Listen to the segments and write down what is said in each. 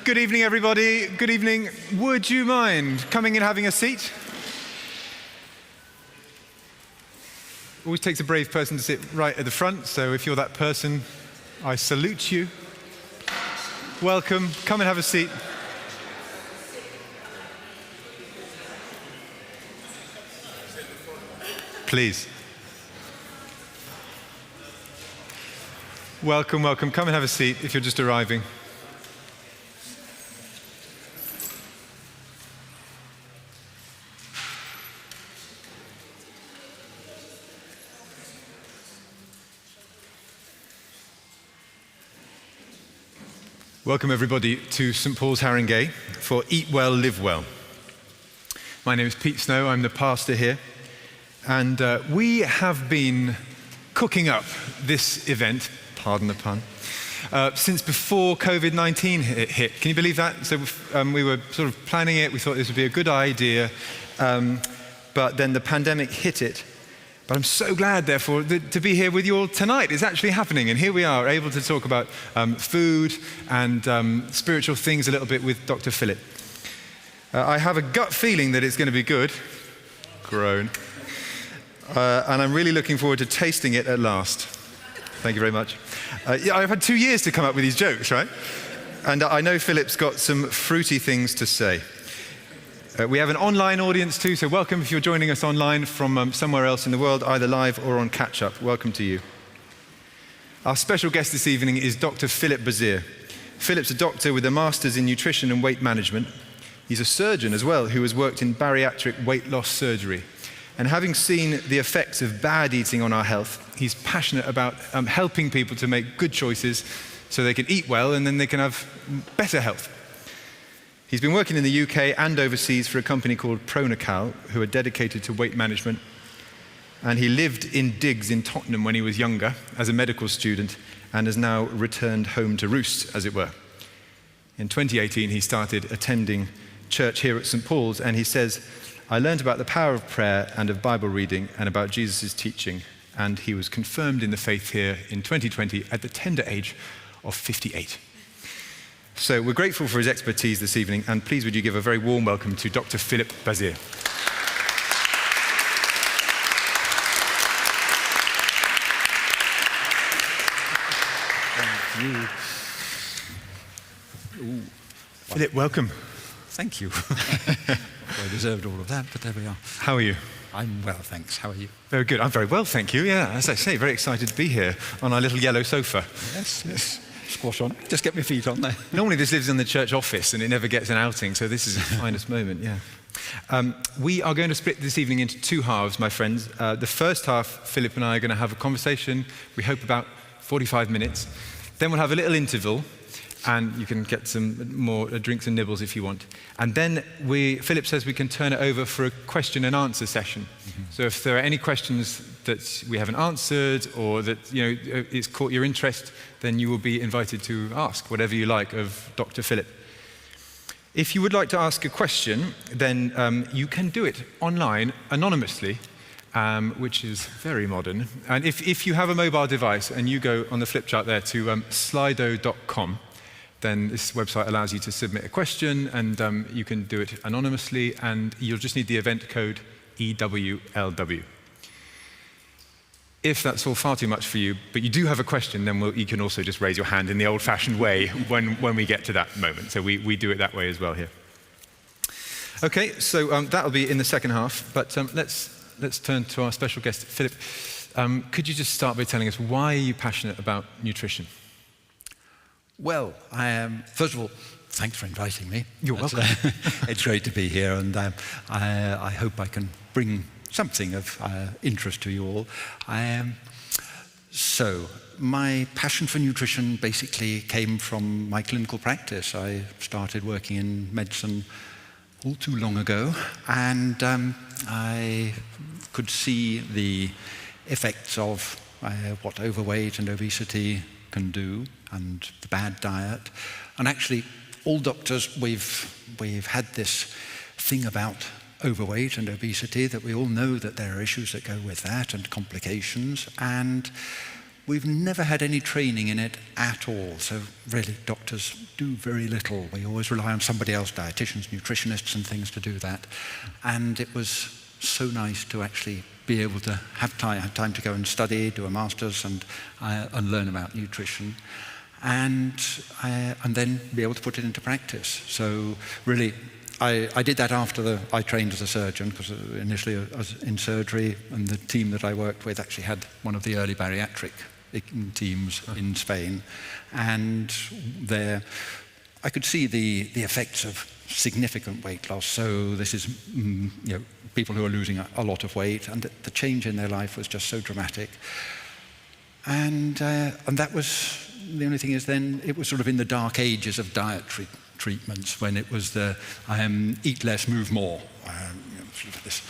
Good evening, everybody. Good evening. Would you mind coming and having a seat? Always takes a brave person to sit right at the front, so if you're that person, I salute you. Welcome. Come and have a seat. Please. Welcome, welcome. Come and have a seat if you're just arriving. Welcome everybody to St Paul's Haringey for Eat Well, Live Well. My name is Pete Snow, I'm the pastor here, and we have been cooking up this event, pardon the pun, since before COVID-19 hit. Can you believe that? So we were sort of planning it, we thought this would be a good idea, but then the pandemic hit it. But I'm so glad, therefore, to be here with you all tonight. It's actually happening, and here we are, able to talk about food and spiritual things a little bit with Dr. Philip. I have a gut feeling that it's going to be good. Groan. And I'm really looking forward to tasting it at last. Thank you very much. Yeah, I've had 2 years to come up with these jokes, right? And I know Philip's got some fruity things to say. We have an online audience too, so welcome if you're joining us online from somewhere else in the world, either live or on catch-up. Welcome to you. Our special guest this evening is Dr. Philip Bazire. Philip's a doctor with a master's in nutrition and weight management. He's a surgeon as well who has worked in bariatric weight loss surgery. And having seen the effects of bad eating on our health, he's passionate about helping people to make good choices so they can eat well and then they can have better health. He's been working in the UK and overseas for a company called Pronocal, who are dedicated to weight management. And he lived in digs in Tottenham when he was younger as a medical student and has now returned home to roost, as it were. In 2018, he started attending church here at St Paul's, and he says, I learned about the power of prayer and of Bible reading and about Jesus' teaching, and he was confirmed in the faith here in 2020 at the tender age of 58. So we're grateful for his expertise this evening, and please would you give a very warm welcome to Dr. Philip Bazire. Thank you. Ooh, Philip, welcome. Thank you. I deserved all of that, but there we are. How are you? I'm well, thanks. How are you? Very good. I'm very well, thank you. Yeah, as I say, very excited to be here on our little yellow sofa. Yes, yes. Squash on. Just get my feet on there. Normally this lives in the church office and it never gets an outing, so this is the finest moment, yeah. We are going to split this evening into two halves, my friends. The first half, Philip and I are going to have a conversation, we hope about 45 minutes. Then we'll have a little interval, and you can get some more drinks and nibbles if you want. And then Philip says we can turn it over for a question and answer session. Mm-hmm. So if there are any questions that we haven't answered or that it's caught your interest, then you will be invited to ask whatever you like of Dr. Philip. If you would like to ask a question, then you can do it online anonymously, which is very modern. And if you have a mobile device and you go on the flip chart there to slido.com, then this website allows you to submit a question, and you can do it anonymously, and you'll just need the event code EWLW. If that's all far too much for you, but you do have a question, then you can also just raise your hand in the old-fashioned way when we get to that moment. So we do it that way as well here. Okay, so that'll be in the second half, but let's turn to our special guest, Philip. Could you just start by telling us why are you passionate about nutrition? Well, first of all, thanks for inviting me. You're welcome. It's great to be here, and I hope I can bring something of interest to you all. So, my passion for nutrition basically came from my clinical practice. I started working in medicine all too long ago, and I could see the effects of what overweight and obesity can do, and the bad diet. And actually, all doctors, we've had this thing about overweight and obesity, that we all know that there are issues that go with that and complications, and we've never had any training in it at all. So really, doctors do very little. We always rely on somebody else, dietitians, nutritionists and things to do that. And it was so nice to actually be able to have time to go and study, do a master's and learn about nutrition. And then be able to put it into practice. So really, I did that after I trained as a surgeon, because initially I was in surgery, and the team that I worked with actually had one of the early bariatric teams in Spain. And there, I could see the effects of significant weight loss. So this is people who are losing a lot of weight, and the change in their life was just so dramatic. And that was, the only thing is then, it was sort of in the dark ages of dietary treatments, when it was the eat less, move more. Sort of this,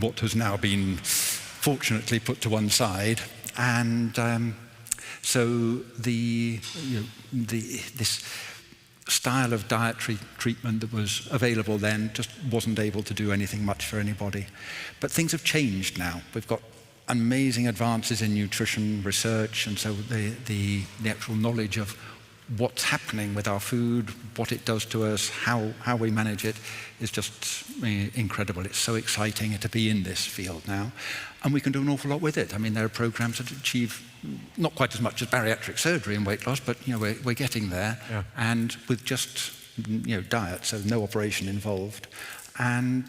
what has now been fortunately put to one side. And so this style of dietary treatment that was available then just wasn't able to do anything much for anybody. But things have changed now. We've got amazing advances in nutrition research, and so the actual knowledge of what's happening with our food, what it does to us, how we manage it, is just incredible. It's so exciting to be in this field now. And we can do an awful lot with it. I mean, there are programs that achieve not quite as much as bariatric surgery and weight loss, but we're getting there. Yeah. And with just diet, so no operation involved. And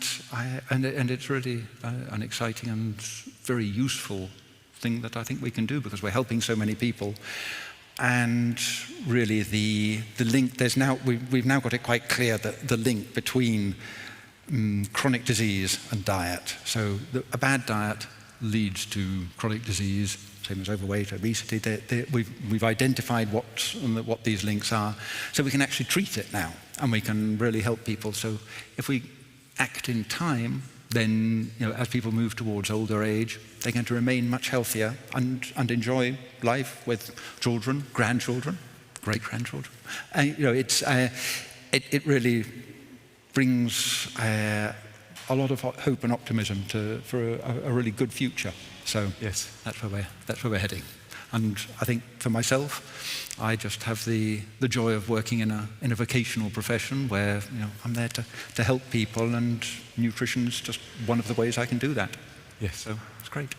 it's really an exciting and very useful thing that I think we can do, because we're helping so many people. And really the link, we've now got it quite clear, that the link between chronic disease and diet. So a bad diet leads to chronic disease, same as overweight, obesity. We've identified what these links are, so we can actually treat it now, and we can really help people. So if we act in time, then as people move towards older age, they're going to remain much healthier and enjoy life with children, grandchildren, great-grandchildren. It really brings a lot of hope and optimism for a really good future. So yes, that's where we're heading. And I think for myself, I just have the joy of working in a vocational profession where I'm there to help people, and nutrition is just one of the ways I can do that. Yes. So it's great.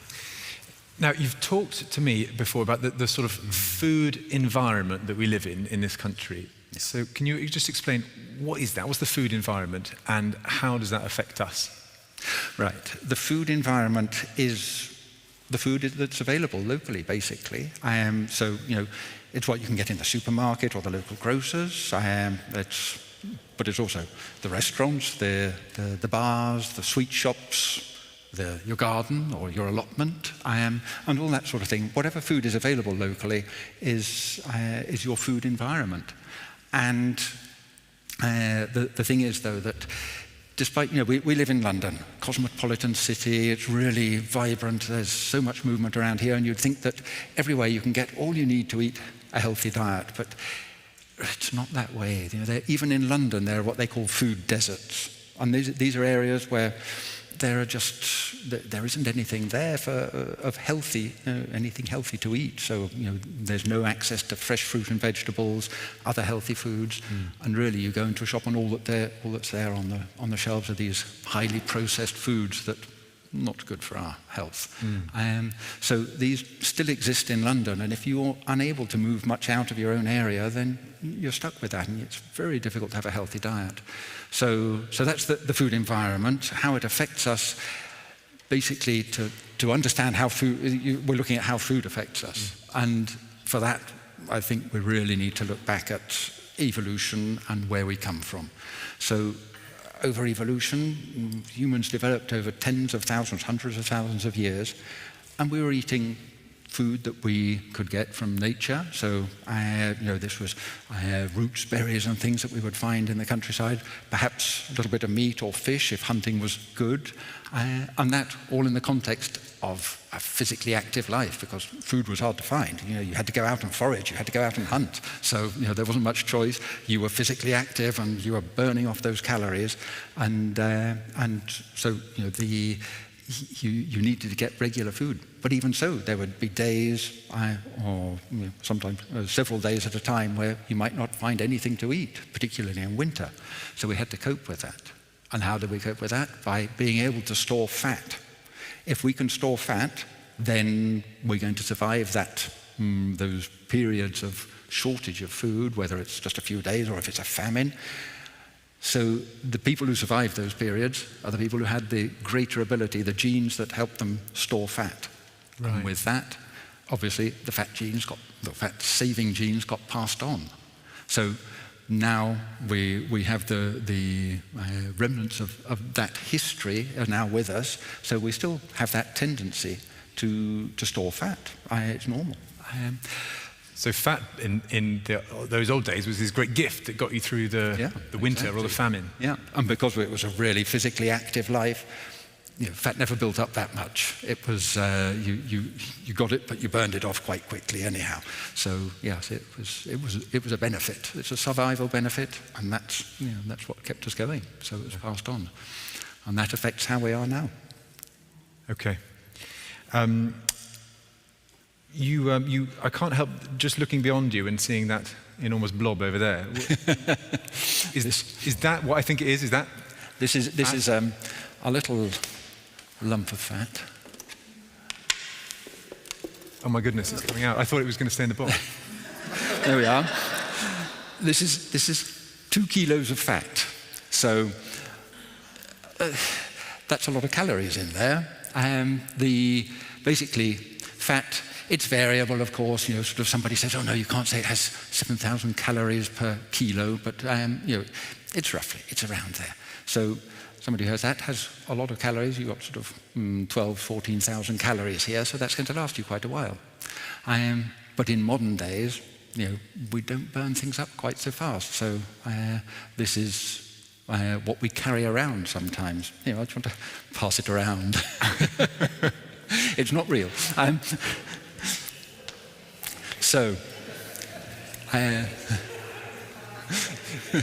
Now, you've talked to me before about the sort of food environment that we live in this country. Yes. So can you just explain, what is that? What's the food environment, and how does that affect us? Right. The food environment is the food that's available locally, basically. So, it's what you can get in the supermarket or the local grocers. But it's also the restaurants, the bars, the sweet shops, your garden or your allotment, and all that sort of thing. Whatever food is available locally is your food environment. And the thing is, though, that despite, we live in London, cosmopolitan city, it's really vibrant, there's so much movement around here, and you'd think that everywhere you can get all you need to eat a healthy diet, but it's not that way. Even in London, there are what they call food deserts. And these are areas where there isn't anything there of healthy, anything healthy to eat. So, there's no access to fresh fruit and vegetables, other healthy foods, and really you go into a shop and all that's there on the shelves are these highly processed foods that not good for our health. So these still exist in London, and if you're unable to move much out of your own area, then you're stuck with that, and it's very difficult to have a healthy diet. So that's the food environment, how it affects us. Basically, to understand how we're looking at how food affects us. And for that, I think we really need to look back at evolution and where we come from. So over evolution, humans developed over tens of thousands, hundreds of thousands of years, and we were eating food that we could get from nature. So, this was roots, berries, and things that we would find in the countryside. Perhaps a little bit of meat or fish if hunting was good, and that all in the context of a physically active life, because food was hard to find. You had to go out and forage, you had to go out and hunt. So, there wasn't much choice. You were physically active, and you were burning off those calories, and so you needed to get regular food. But even so, there would be days, or sometimes several days at a time, where you might not find anything to eat, particularly in winter. So we had to cope with that. And how do we cope with that? By being able to store fat. If we can store fat, then we're going to survive those periods of shortage of food, whether it's just a few days or if it's a famine. So the people who survived those periods are the people who had the greater ability, the genes that helped them store fat. Right. And with that, obviously, the fat-saving genes got passed on. So now we have the remnants of that history are now with us. So we still have that tendency to store fat. It's normal. So fat in those old days was this great gift that got you through the winter, exactly, or the famine. Yeah, and because it was a really physically active life, fat never built up that much. It was you got it, but you burned it off quite quickly anyhow. So yes, it was a benefit. It's a survival benefit, and that's what kept us going. So it was passed on, and that affects how we are now. Okay. I can't help just looking beyond you and seeing that enormous blob over there. Is that what I think it is? Is that this is a little lump of fat. Oh my goodness, it's coming out. I thought it was going to stay in the box. There we are. This is 2 kilos of fat. So that's a lot of calories in there. Basically fat. It's variable, of course. Sort of somebody says, "Oh no, you can't say it has 7,000 calories per kilo," but it's around there. So somebody who has that has a lot of calories. You've got sort of 12,000, 14,000 calories here, so that's going to last you quite a while. But in modern days, we don't burn things up quite so fast. So this is what we carry around sometimes. I just want to pass it around. It's not real. So,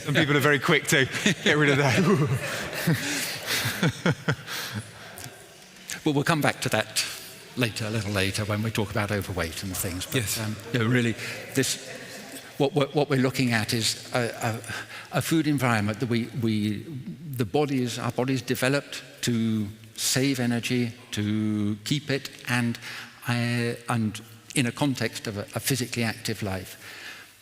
some people are very quick to get rid of that. Well, we'll come back to that a little later, when we talk about overweight and things. But, yes. Really, what we're looking at is a food environment that our bodies developed to save energy, to keep it, and in a context of a physically active life.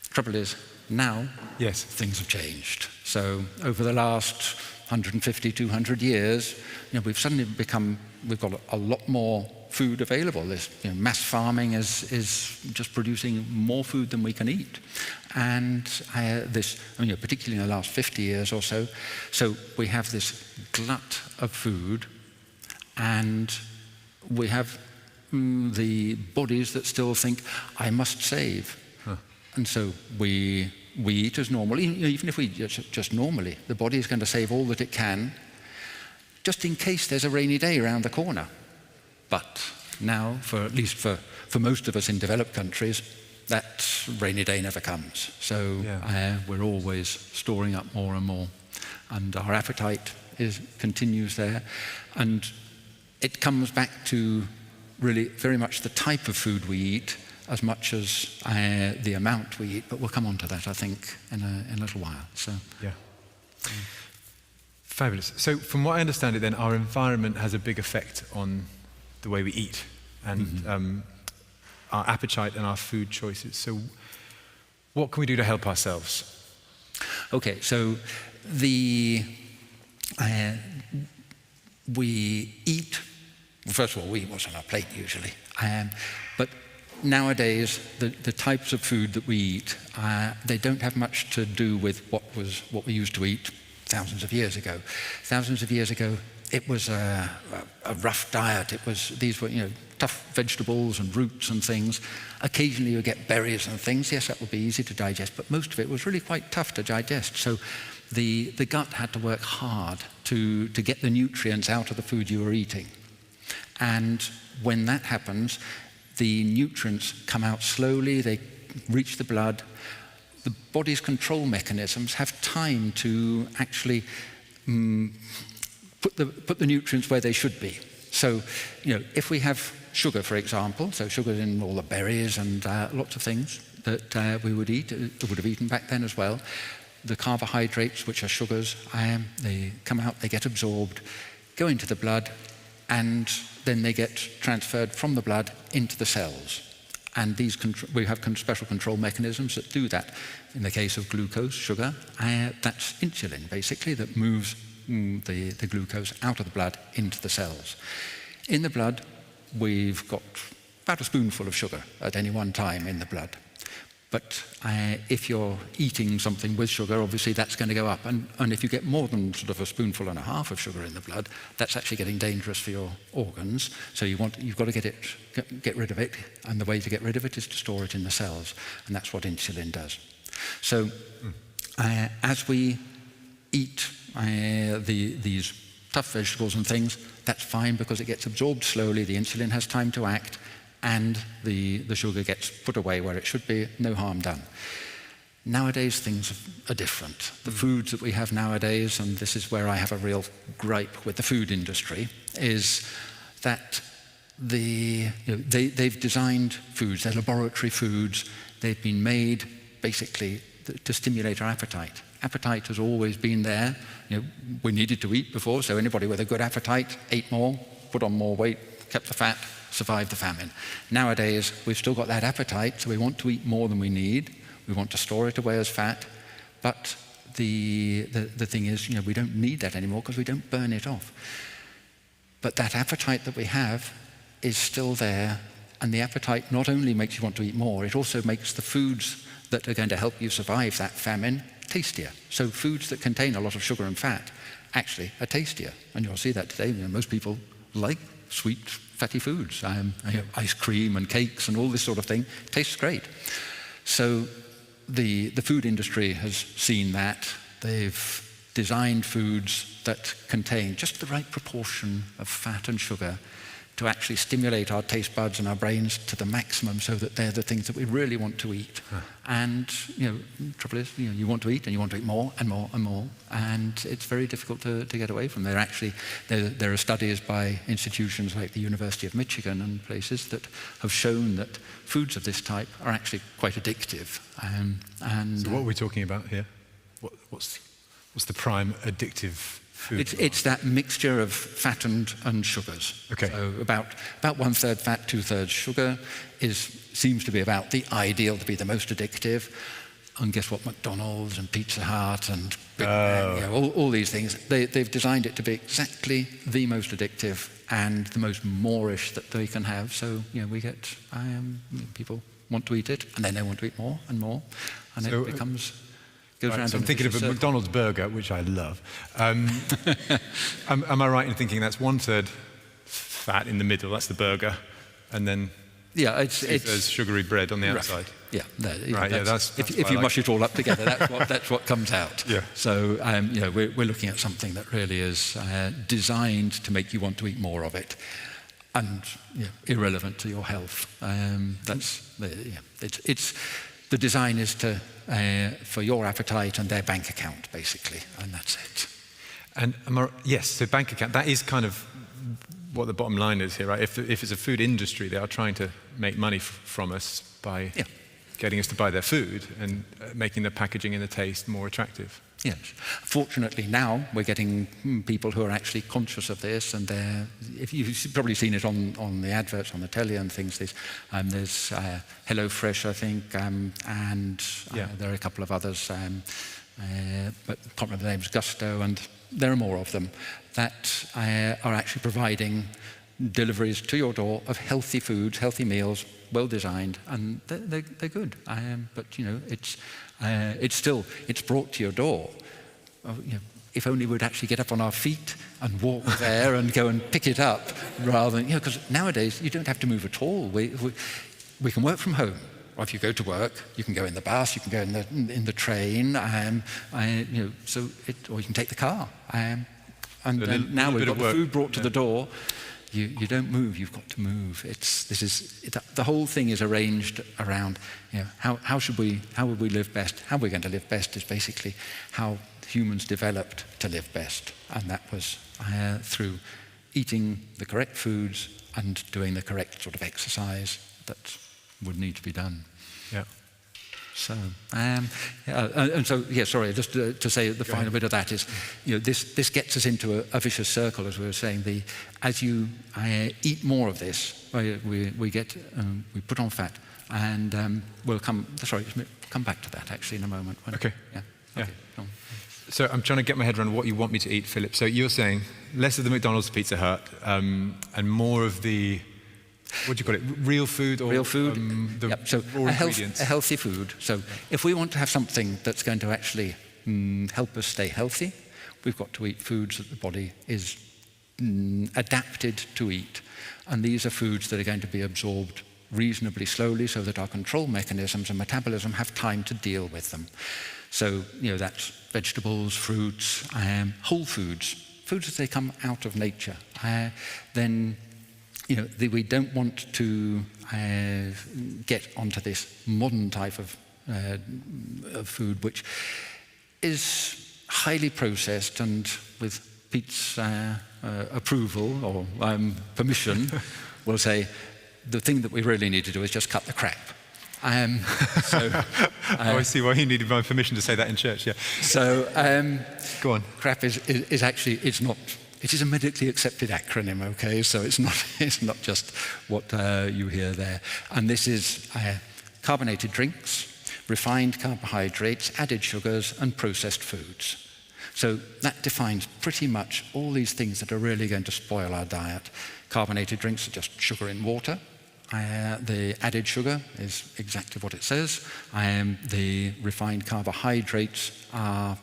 Trouble is, now things have changed. So over the last 150, 200 years, we've got a lot more food available. Mass farming is just producing more food than we can eat. And particularly in the last 50 years or so, we have this glut of food, and we have the bodies that still think, I must save. And so we eat as normal. Even if we just normally, the body is going to save all that it can, just in case there's a rainy day around the corner. But now, at least for most of us in developed countries, that rainy day never comes. So we're always storing up more and more. And our appetite continues there. And it comes back to really very much the type of food we eat as much as the amount we eat. But we'll come on to that, I think, in a little while. So Fabulous. So from what I understand it then, our environment has a big effect on the way we eat and our appetite and our food choices. So what can we do to help ourselves? Okay, so we eat, first of all, we eat what's on our plate usually. But nowadays, the types of food that we eat, they don't have much to do with what we used to eat thousands of years ago. Thousands of years ago, it was a rough diet. These were tough vegetables and roots and things. Occasionally you get berries and things. Yes, that would be easy to digest, but most of it was really quite tough to digest. So the gut had to work hard to get the nutrients out of the food you were eating. And when that happens, the nutrients come out slowly, they reach the blood. The body's control mechanisms have time to actually put the nutrients where they should be. So, if we have sugar, for example, so sugar in all the berries and lots of things that we would have eaten back then as well, the carbohydrates, which are sugars, they come out, they get absorbed, go into the blood, and then they get transferred from the blood into the cells. And we have special control mechanisms that do that. In the case of glucose, sugar, that's insulin, basically, that moves the glucose out of the blood into the cells. In the blood, we've got about a spoonful of sugar at any one time in the blood. But if you're eating something with sugar, obviously that's going to go up. And if you get more than sort of a spoonful and a half of sugar in the blood, that's actually getting dangerous for your organs. So you've got to get rid of it. And the way to get rid of it is to store it in the cells. And that's what insulin does. So as we eat these tough vegetables and things, that's fine because it gets absorbed slowly. The insulin has time to act. And the sugar gets put away where it should be, no harm done. Nowadays, things are different. The foods that we have nowadays, and this is where I have a real gripe with the food industry, is that they've designed foods, they're laboratory foods, they've been made basically to stimulate our appetite. Appetite has always been there. We needed to eat before, so anybody with a good appetite ate more, put on more weight, kept the fat, survive the famine. Nowadays, we've still got that appetite, so we want to eat more than we need. We want to store it away as fat, but the thing is, we don't need that anymore because we don't burn it off. But that appetite that we have is still there, and the appetite not only makes you want to eat more, it also makes the foods that are going to help you survive that famine tastier. So foods that contain a lot of sugar and fat actually are tastier, and you'll see that today. Most people like sweet, fatty foods. Ice cream and cakes and all this sort of thing tastes great. So the food industry has seen that. They've designed foods that contain just the right proportion of fat and sugar to actually stimulate our taste buds and our brains to the maximum so that they're the things that we really want to eat. And, the trouble is, you want to eat and you want to eat more and more and more, and it's very difficult to get away from. There are studies by institutions like the University of Michigan and places that have shown that foods of this type are actually quite addictive. So what are we talking about here? What's the prime addictive food? It's that mixture of fat and sugars. Okay. So about 1/3 fat, 2/3 sugar seems to be about the ideal to be the most addictive. And guess what? McDonald's and Pizza Hut and Big Mac, all these things, they've designed it to be exactly the most addictive and the most moreish that they can have. So we get people want to eat it, and then they want to eat more and more, and so, it becomes. Right, so I'm thinking of a McDonald's burger, which I love. Am I right in thinking that's 1/3 fat in the middle, that's the burger, and then it's sugary bread on the outside? Yeah, that's if you mush it all up together, that's what comes out. Yeah. So we're looking at something that really is designed to make you want to eat more of it, and irrelevant to your health. The design is for your appetite and their bank account, basically, and that's it. And yes, so bank account, that is kind of what the bottom line is here, right? If it's a food industry, they are trying to make money from us by getting us to buy their food and making the packaging and the taste more attractive. Yes. Fortunately, now we're getting people who are actually conscious of this, and if you've probably seen it on the adverts on the telly and things. There's HelloFresh, I think, and there are a couple of others, but I can't remember the names. Gusto, and there are more of them that are actually providing deliveries to your door of healthy foods, healthy meals, well designed, and they're good. But it's brought to your door. If only we'd actually get up on our feet and walk there and go and pick it up, rather than because nowadays you don't have to move at all. We can work from home. Or if you go to work, you can go in the bus, you can go in the train, or you can take the car. Now we've got the food brought to the door. You don't move, you've got to move. The whole thing is arranged around how would we live best? How we're going to live best is basically how humans developed to live best, and that was through eating the correct foods and doing the correct sort of exercise that would need to be done. Yeah. So, sorry, just to say the final bit of that is, this gets us into a vicious circle, as we were saying. As you eat more of this, we put on fat, and we'll come back to that actually in a moment. Okay. Yeah. Okay. So I'm trying to get my head around what you want me to eat, Philip. So you're saying less of the McDonald's, Pizza Hut, and more of the, what do you call it, real food? Or, real food, so raw ingredients. A healthy food. So if we want to have something that's going to actually help us stay healthy, we've got to eat foods that the body is adapted to eat. And these are foods that are going to be absorbed reasonably slowly so that our control mechanisms and metabolism have time to deal with them. So, that's vegetables, fruits, whole foods as they come out of nature. Then, we don't want to get onto this modern type of food, which is highly processed, and with Pete's approval or permission, we'll say the thing that we really need to do is just cut the crap. I see why you needed my permission to say that in church. Yeah. So, go on. CRAP is actually, it is a medically accepted acronym. Okay, so it's not just what you hear there. And this is carbonated drinks, refined carbohydrates, added sugars, and processed foods. So that defines pretty much all these things that are really going to spoil our diet. Carbonated drinks are just sugar in water. The added sugar is exactly what it says. The refined carbohydrates are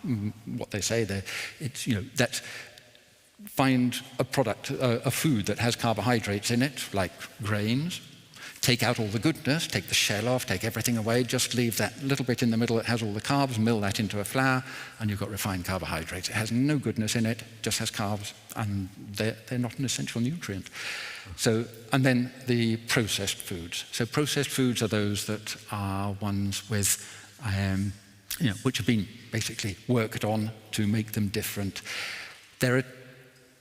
what they say. That find a product, a food that has carbohydrates in it, like grains. Take out all the goodness, take the shell off, take everything away, just leave that little bit in the middle that has all the carbs, mill that into a flour, and you've got refined carbohydrates. It has no goodness in it, just has carbs, and they're not an essential nutrient. So, and then the processed foods. So processed foods are those that are ones with, which have been basically worked on to make them different. There are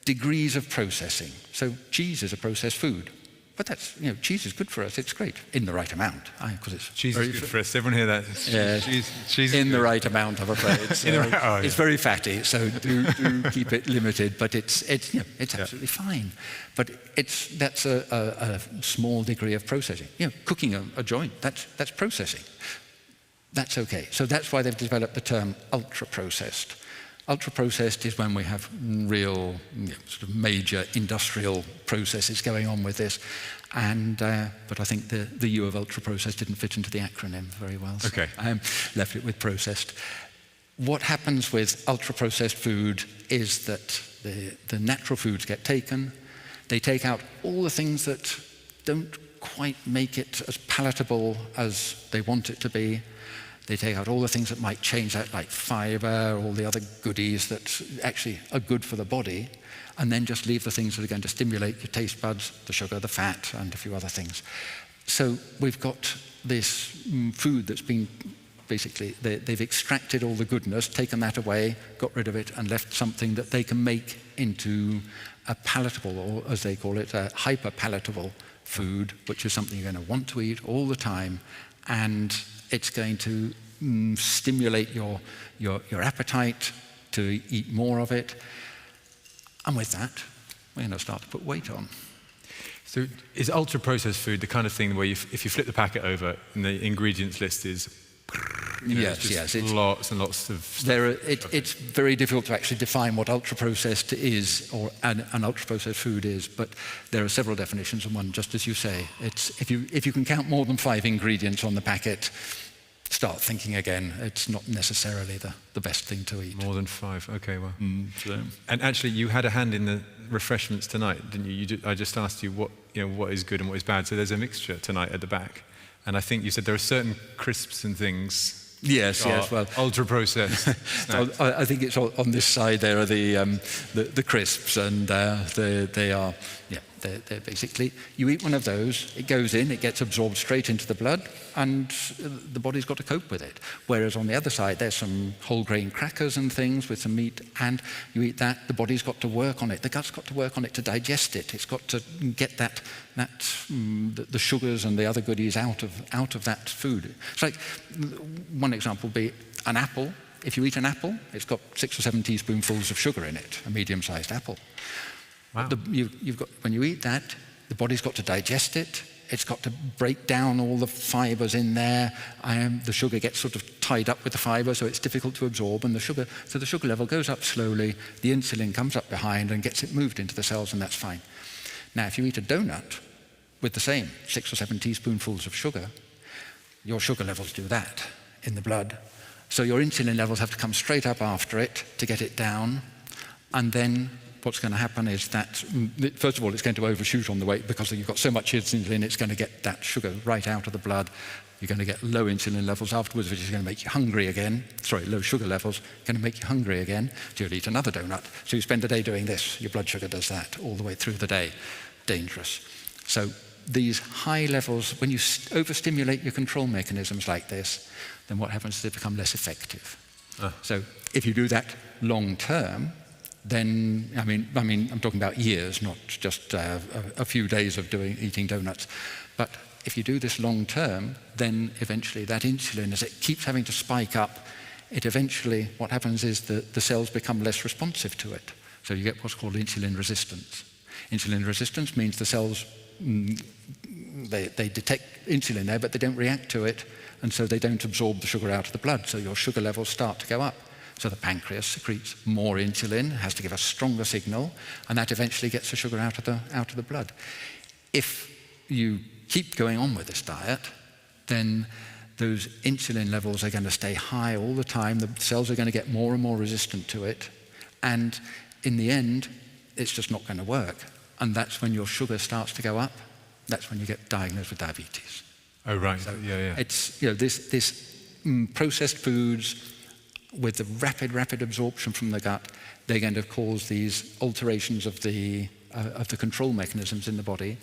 degrees of processing. So cheese is a processed food. But that's, cheese is good for us. It's great in the right amount. Because it's cheese is good for us. Everyone hear that? Yeah, cheese in the right amount, I'm afraid. So it's very fatty, so do keep it limited. But it's absolutely fine. But that's a small degree of processing. Cooking a joint, that's processing. That's okay. So that's why they've developed the term ultra-processed. Ultra-processed is when we have real sort of major industrial processes going on with this. But I think the U of ultra-processed didn't fit into the acronym very well. So okay. Left it with processed. What happens with ultra-processed food is that the natural foods get taken. They take out all the things that don't quite make it as palatable as they want it to be. They take out all the things that might change that, like fiber, all the other goodies that actually are good for the body, and then just leave the things that are going to stimulate your taste buds, the sugar, the fat, and a few other things. So we've got this food that's been basically, they've extracted all the goodness, taken that away, got rid of it, and left something that they can make into a palatable, or as they call it, a hyper-palatable food, which is something you're going to want to eat all the time, and it's going to stimulate your appetite to eat more of it. And with that, we're going to start to put weight on. So is ultra-processed food the kind of thing where if you flip the packet over and the ingredients list is... Yes. It's lots and lots of stuff. It's very difficult to actually define what ultra-processed is or an ultra-processed food is, but there are several definitions, and one, just as you say, it's if you can count more than 5 ingredients on the packet, start thinking again. It's not necessarily the best thing to eat. More than 5, okay, well. And actually, you had a hand in the refreshments tonight, didn't you? I just asked you what is good and what is bad, so there's a mixture tonight at the back. And I think you said there are certain crisps and things. Yes. Well, ultra-processed. I think it's on this side. There are the crisps, and they are They're basically, you eat one of those, it goes in, it gets absorbed straight into the blood, and the body's got to cope with it. Whereas on the other side, there's some whole grain crackers and things with some meat, and you eat that, the body's got to work on it. The gut's got to work on it to digest it. It's got to get the sugars and the other goodies out of that food. It's like, one example would be an apple. If you eat an apple, it's got 6 or 7 teaspoonfuls of sugar in it, a medium-sized apple. Wow. When you eat that, the body's got to digest it. It's got to break down all the fibers in there. The sugar gets sort of tied up with the fiber, so it's difficult to absorb. And the sugar level goes up slowly. The insulin comes up behind and gets it moved into the cells, and that's fine. Now, if you eat a donut with the same 6 or 7 teaspoonfuls of sugar, your sugar levels do that in the blood. So your insulin levels have to come straight up after it to get it down, and then what's going to happen is that, first of all, it's going to overshoot on the weight because you've got so much insulin, it's going to get that sugar right out of the blood. You're going to get low insulin levels afterwards, which is going to make you hungry again. Sorry, low sugar levels, going to make you hungry again. So you'll eat another donut. So you spend the day doing this. Your blood sugar does that all the way through the day. Dangerous. So these high levels, when you overstimulate your control mechanisms like this, then what happens is they become less effective. So if you do that long term, then, I mean, I'm talking about years, not just a few days of eating donuts. But if you do this long term, then eventually that insulin, as it keeps having to spike up, what happens is the cells become less responsive to it. So you get what's called insulin resistance. Insulin resistance means the cells, they detect insulin there, but they don't react to it, and so they don't absorb the sugar out of the blood, so your sugar levels start to go up. So the pancreas secretes more insulin, has to give a stronger signal, and that eventually gets the sugar out of the blood. If you keep going on with this diet, then those insulin levels are going to stay high all the time. The cells are going to get more and more resistant to it, and in the end, it's just not going to work. And that's when your sugar starts to go up. That's when you get diagnosed with diabetes. Oh, right. So yeah. It's, this processed foods with the rapid absorption from the gut, they're going to cause these alterations of the control mechanisms in the body,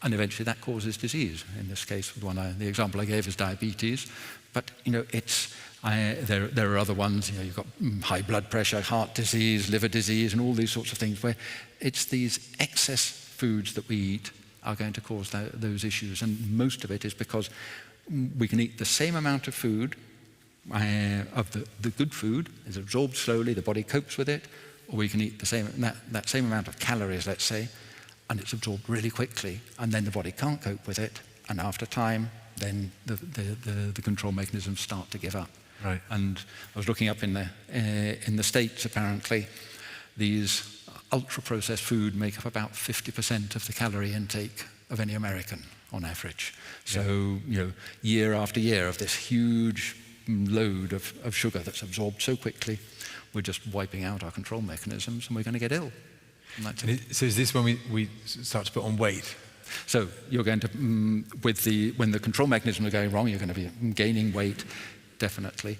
and eventually that causes disease. In this case, the example I gave is diabetes, but there are other ones. You've got high blood pressure, heart disease, liver disease, and all these sorts of things where it's these excess foods that we eat are going to cause those issues, and most of it is because we can eat the same amount of food. Of the good food is absorbed slowly, the body copes with it, or we can eat the same that same amount of calories, let's say, and it's absorbed really quickly, and then the body can't cope with it, and after time, then the control mechanisms start to give up. Right. And I was looking up in the States, apparently, these ultra-processed food make up about 50% of the calorie intake of any American on average. So, year after year of this huge load of sugar that's absorbed so quickly, we're just wiping out our control mechanisms and we're going to get ill. So is this when we start to put on weight? So you're going to, when the control mechanisms are going wrong, you're going to be gaining weight, definitely.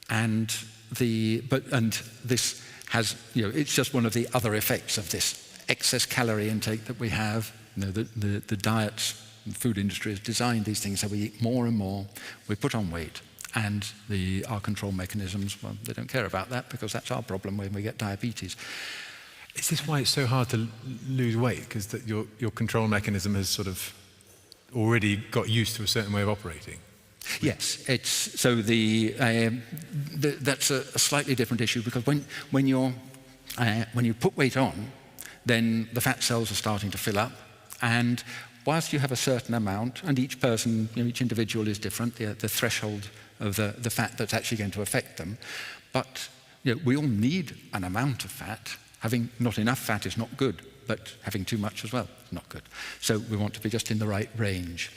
And this has, it's just one of the other effects of this excess calorie intake that we have. The diets, the food industry has designed these things so we eat more and more, we put on weight. And our control mechanisms, well, they don't care about that because that's our problem when we get diabetes. Is this why it's so hard to lose weight? Because your control mechanism has sort of already got used to a certain way of operating? Yes, that's a slightly different issue because when you put weight on, then the fat cells are starting to fill up, and whilst you have a certain amount, and each person, each individual is different, the threshold of the fat that's actually going to affect them. But we all need an amount of fat. Having not enough fat is not good, but having too much as well is not good. So we want to be just in the right range.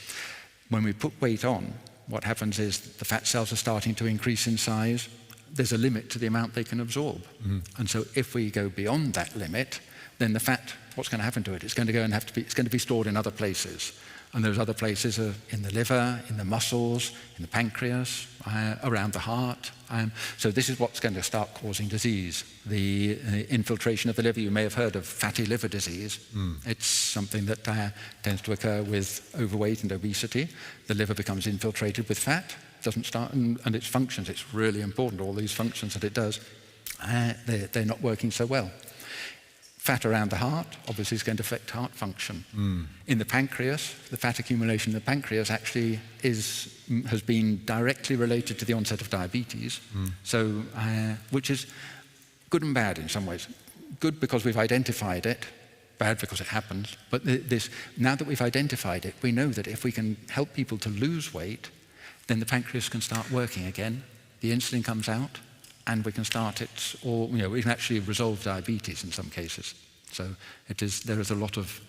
When we put weight on, what happens is the fat cells are starting to increase in size. There's a limit to the amount they can absorb. Mm-hmm. And so if we go beyond that limit, then the fat, what's going to happen to it? It's going to go and it's going to be stored in other places. And those other places are in the liver, in the muscles, in the pancreas, around the heart. So this is what's going to start causing disease. The infiltration of the liver. You may have heard of fatty liver disease. It's something that tends to occur with overweight and obesity. The liver becomes infiltrated with fat, doesn't start, and its functions, it's really important, all these functions that it does, they're not working so well. Fat around the heart, obviously, is going to affect heart function. In the pancreas, the fat accumulation in the pancreas actually has been directly related to the onset of diabetes, so which is good and bad in some ways. Good because we've identified it, bad because it happens. But now that we've identified it, we know that if we can help people to lose weight, then the pancreas can start working again, the insulin comes out, and we can start it, or we can actually resolve diabetes in some cases. So there is a lot of,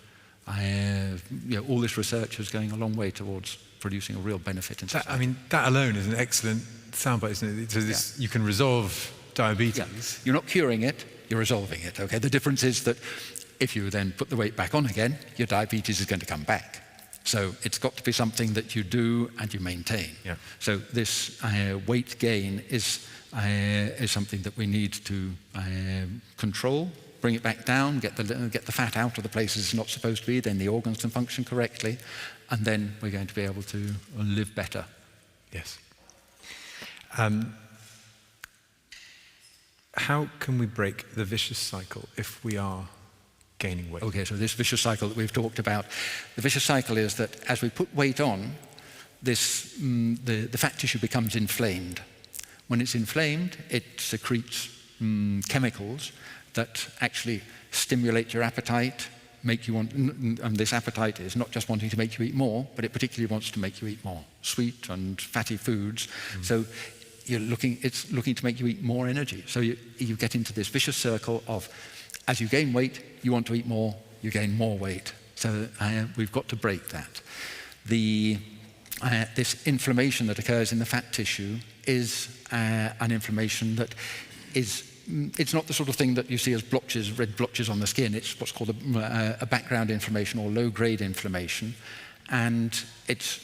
all this research is going a long way towards producing a real benefit in society. That alone is an excellent soundbite, isn't it? So you can resolve diabetes. Yeah. You're not curing it, you're resolving it, okay? The difference is that if you then put the weight back on again, your diabetes is going to come back. So it's got to be something that you do and you maintain. Yeah. So this weight gain is something that we need to control, bring it back down, get the fat out of the places it's not supposed to be, then the organs can function correctly, and then we're going to be able to live better. Yes. How can we break the vicious cycle if we are gaining weight? Okay, so this vicious cycle that we've talked about, the vicious cycle is that as we put weight on, the fat tissue becomes inflamed. When it's inflamed, it secretes chemicals that actually stimulate your appetite, make you want, and this appetite is not just wanting to make you eat more, but it particularly wants to make you eat more sweet and fatty foods. So it's looking to make you eat more energy. So you get into this vicious circle of, as you gain weight, you want to eat more, you gain more weight. So we've got to break that. This inflammation that occurs in the fat tissue is an inflammation that it's not the sort of thing that you see as blotches, red blotches on the skin. It's what's called a background inflammation or low-grade inflammation. And it's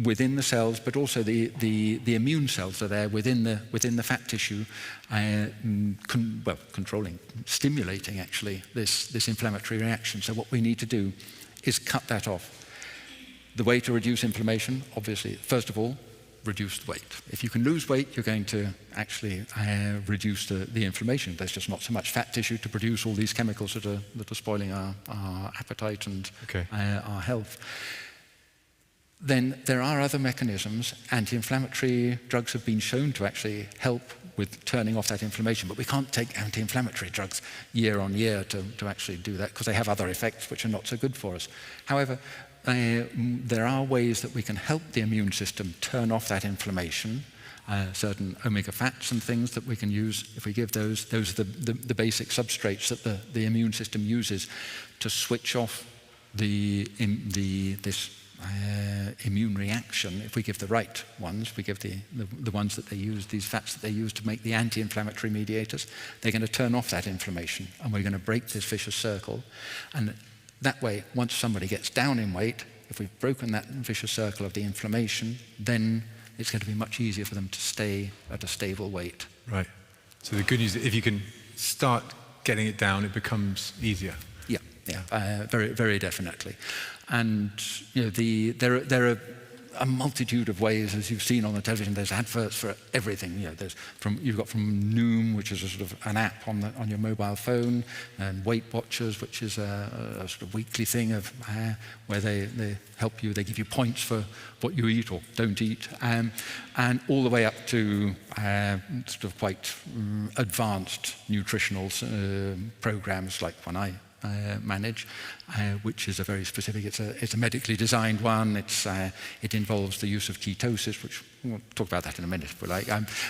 within the cells, but also the immune cells are there within the fat tissue, controlling, stimulating actually this inflammatory reaction. So what we need to do is cut that off. The way to reduce inflammation, obviously, first of all, reduce the weight. If you can lose weight, you're going to actually reduce the inflammation. There's just not so much fat tissue to produce all these chemicals that are spoiling our appetite and our health. Then there are other mechanisms. Anti-inflammatory drugs have been shown to actually help with turning off that inflammation, but we can't take anti-inflammatory drugs year on year to actually do that because they have other effects which are not so good for us. However, there are ways that we can help the immune system turn off that inflammation. Certain omega fats and things that we can use. If we give those are the basic substrates that the immune system uses to switch off this immune reaction. If we give the right ones, we give the ones that they use, these fats that they use to make the anti-inflammatory mediators, they're going to turn off that inflammation, and we're going to break this vicious circle. And that way, once somebody gets down in weight, if we've broken that vicious circle of the inflammation, then it's going to be much easier for them to stay at a stable weight. Right. So the good news is if you can start getting it down, it becomes easier. Yeah, very, very definitely. And there are a multitude of ways, as you've seen on the television. There's adverts for everything. You've got from Noom, which is a sort of an app on your mobile phone, and Weight Watchers, which is a sort of weekly thing of where they help you. They give you points for what you eat or don't eat, and all the way up to sort of quite advanced nutritional programs like one I manage, which is a very specific. It's a medically designed one. It involves the use of ketosis, which we'll talk about that in a minute if we like.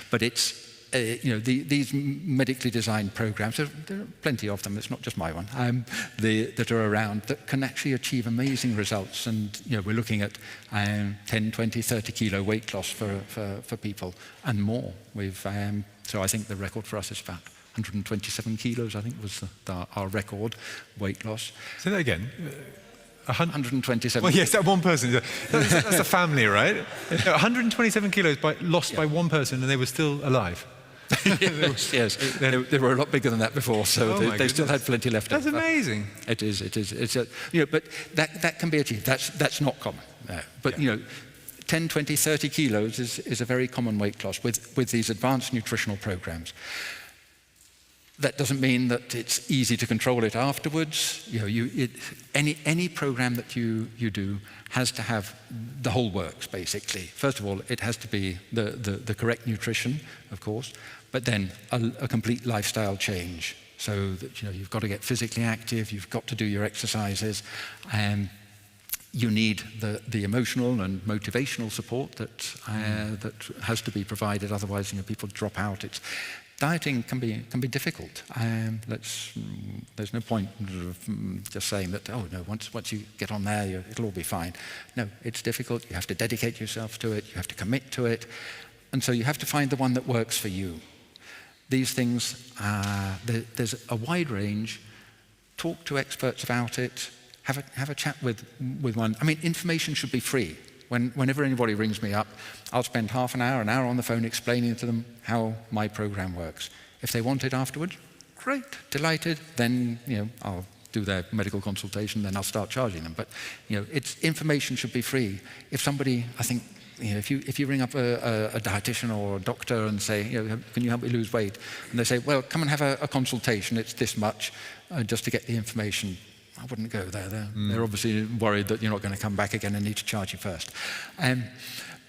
But it's these medically designed programs. There are plenty of them. It's not just my one. That are around that can actually achieve amazing results. And we're looking at 10, 20, 30 kilo weight loss for people and more. So I think the record for us is about 127 kilos, I think, was our record weight loss. Say that again. 127. Well, yes, that one person. That's a family, right? 127 kilos lost by one person, and they were still alive. Yes, they were a lot bigger than that before, so they still had plenty left. That's amazing. It is. But that can be achieved. That's not common. No. But 10, 20, 30 kilos is a very common weight loss with these advanced nutritional programs. That doesn't mean that it's easy to control it afterwards. Any program that you do has to have the whole works, basically. First of all, it has to be the correct nutrition, of course, but then a complete lifestyle change. So that you've got to get physically active, you've got to do your exercises, and you need the emotional and motivational support that has to be provided. Otherwise, people drop out. Dieting can be difficult. There's no point just saying that, oh no, once you get on there, it'll all be fine. No, it's difficult. You have to dedicate yourself to it. You have to commit to it. And so you have to find the one that works for you. These things, there's a wide range. Talk to experts about it. Have a chat with one. I mean, information should be free. Whenever anybody rings me up, I'll spend half an hour on the phone explaining to them how my program works. If they want it afterwards, great, delighted. Then I'll do their medical consultation. Then I'll start charging them. But information should be free. If somebody, I think, if you ring up a dietitian or a doctor and say, can you help me lose weight? And they say, well, come and have a consultation. It's this much, just to get the information. I wouldn't go there. They're obviously worried that you're not going to come back again and need to charge you first.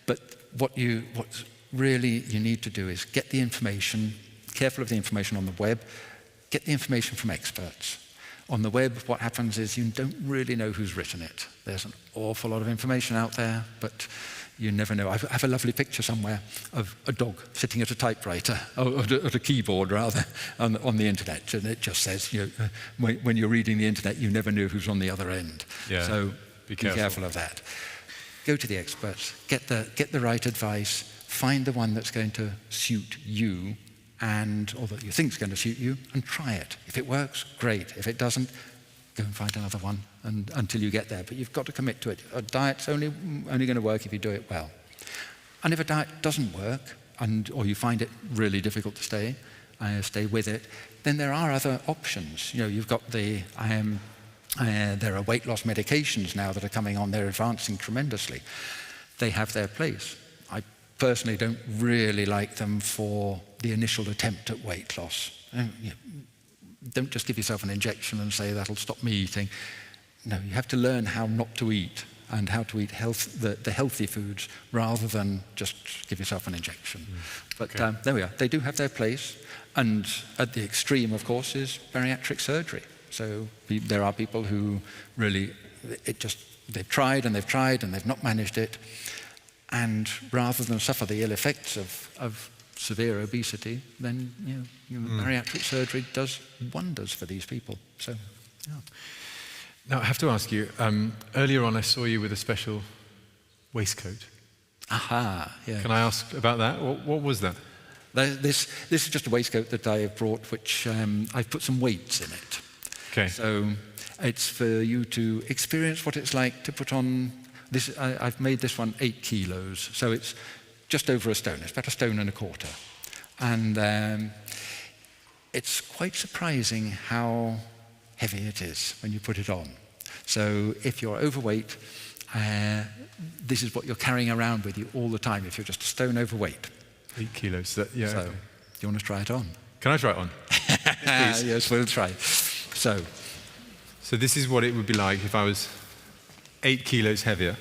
But what really you need to do is get the information, careful of the information on the web, get the information from experts. On the web, what happens is you don't really know who's written it. There's an awful lot of information out there, but you never know. I have a lovely picture somewhere of a dog sitting at a typewriter, or at a keyboard rather, on the internet, and it just says, when you're reading the internet, you never know who's on the other end. Yeah, so be careful of that. Go to the experts, get the right advice, find the one that's going to suit you, or that you think is going to suit you, and try it. If it works, great. If it doesn't, go and find another one until you get there. But you've got to commit to it. A diet's only going to work if you do it well. And if a diet doesn't work, or you find it really difficult to stay with it, then there are other options. You've got there are weight loss medications now that are coming on. They're advancing tremendously. They have their place. I personally don't really like them for the initial attempt at weight loss. Don't just give yourself an injection and say that'll stop me eating. No, you have to learn how not to eat and how to eat the healthy foods rather than just give yourself an injection. But there we are. They do have their place. And at the extreme, of course, is bariatric surgery. So there are people who really, they've tried and they've not managed it. And rather than suffer the ill effects of severe obesity, then bariatric surgery does wonders for these people. So, yeah. Now I have to ask you. Earlier on, I saw you with a special waistcoat. Aha! Yeah. Can I ask about that? What was that? This is just a waistcoat that I have brought, which I've put some weights in it. Okay. So it's for you to experience what it's like to put on this. I've made this one 8 kilos, so it's just over a stone. It's about 1.25 stones. And it's quite surprising how heavy it is when you put it on. So if you're overweight, this is what you're carrying around with you all the time if you're just 1 stone overweight. 8 kilos. So, do you want to try it on? Can I try it on? Yes, yes, we'll try. So this is what it would be like if I was 8 kilos heavier.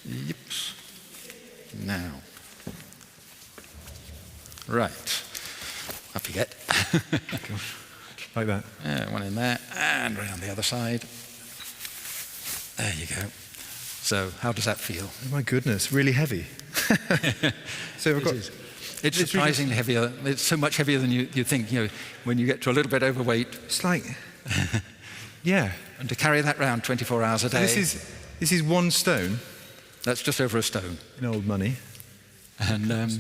Yep. Now. Right. Up you get. Like that. One in there, and around the other side. There you go. So, how does that feel? Oh my goodness, really heavy. So I've got. It's surprisingly heavier. It's so much heavier than you think. When you get to a little bit overweight. It's like, yeah. And to carry that around 24 hours a day. This is 1 stone. That's just over 1 stone. In old money. And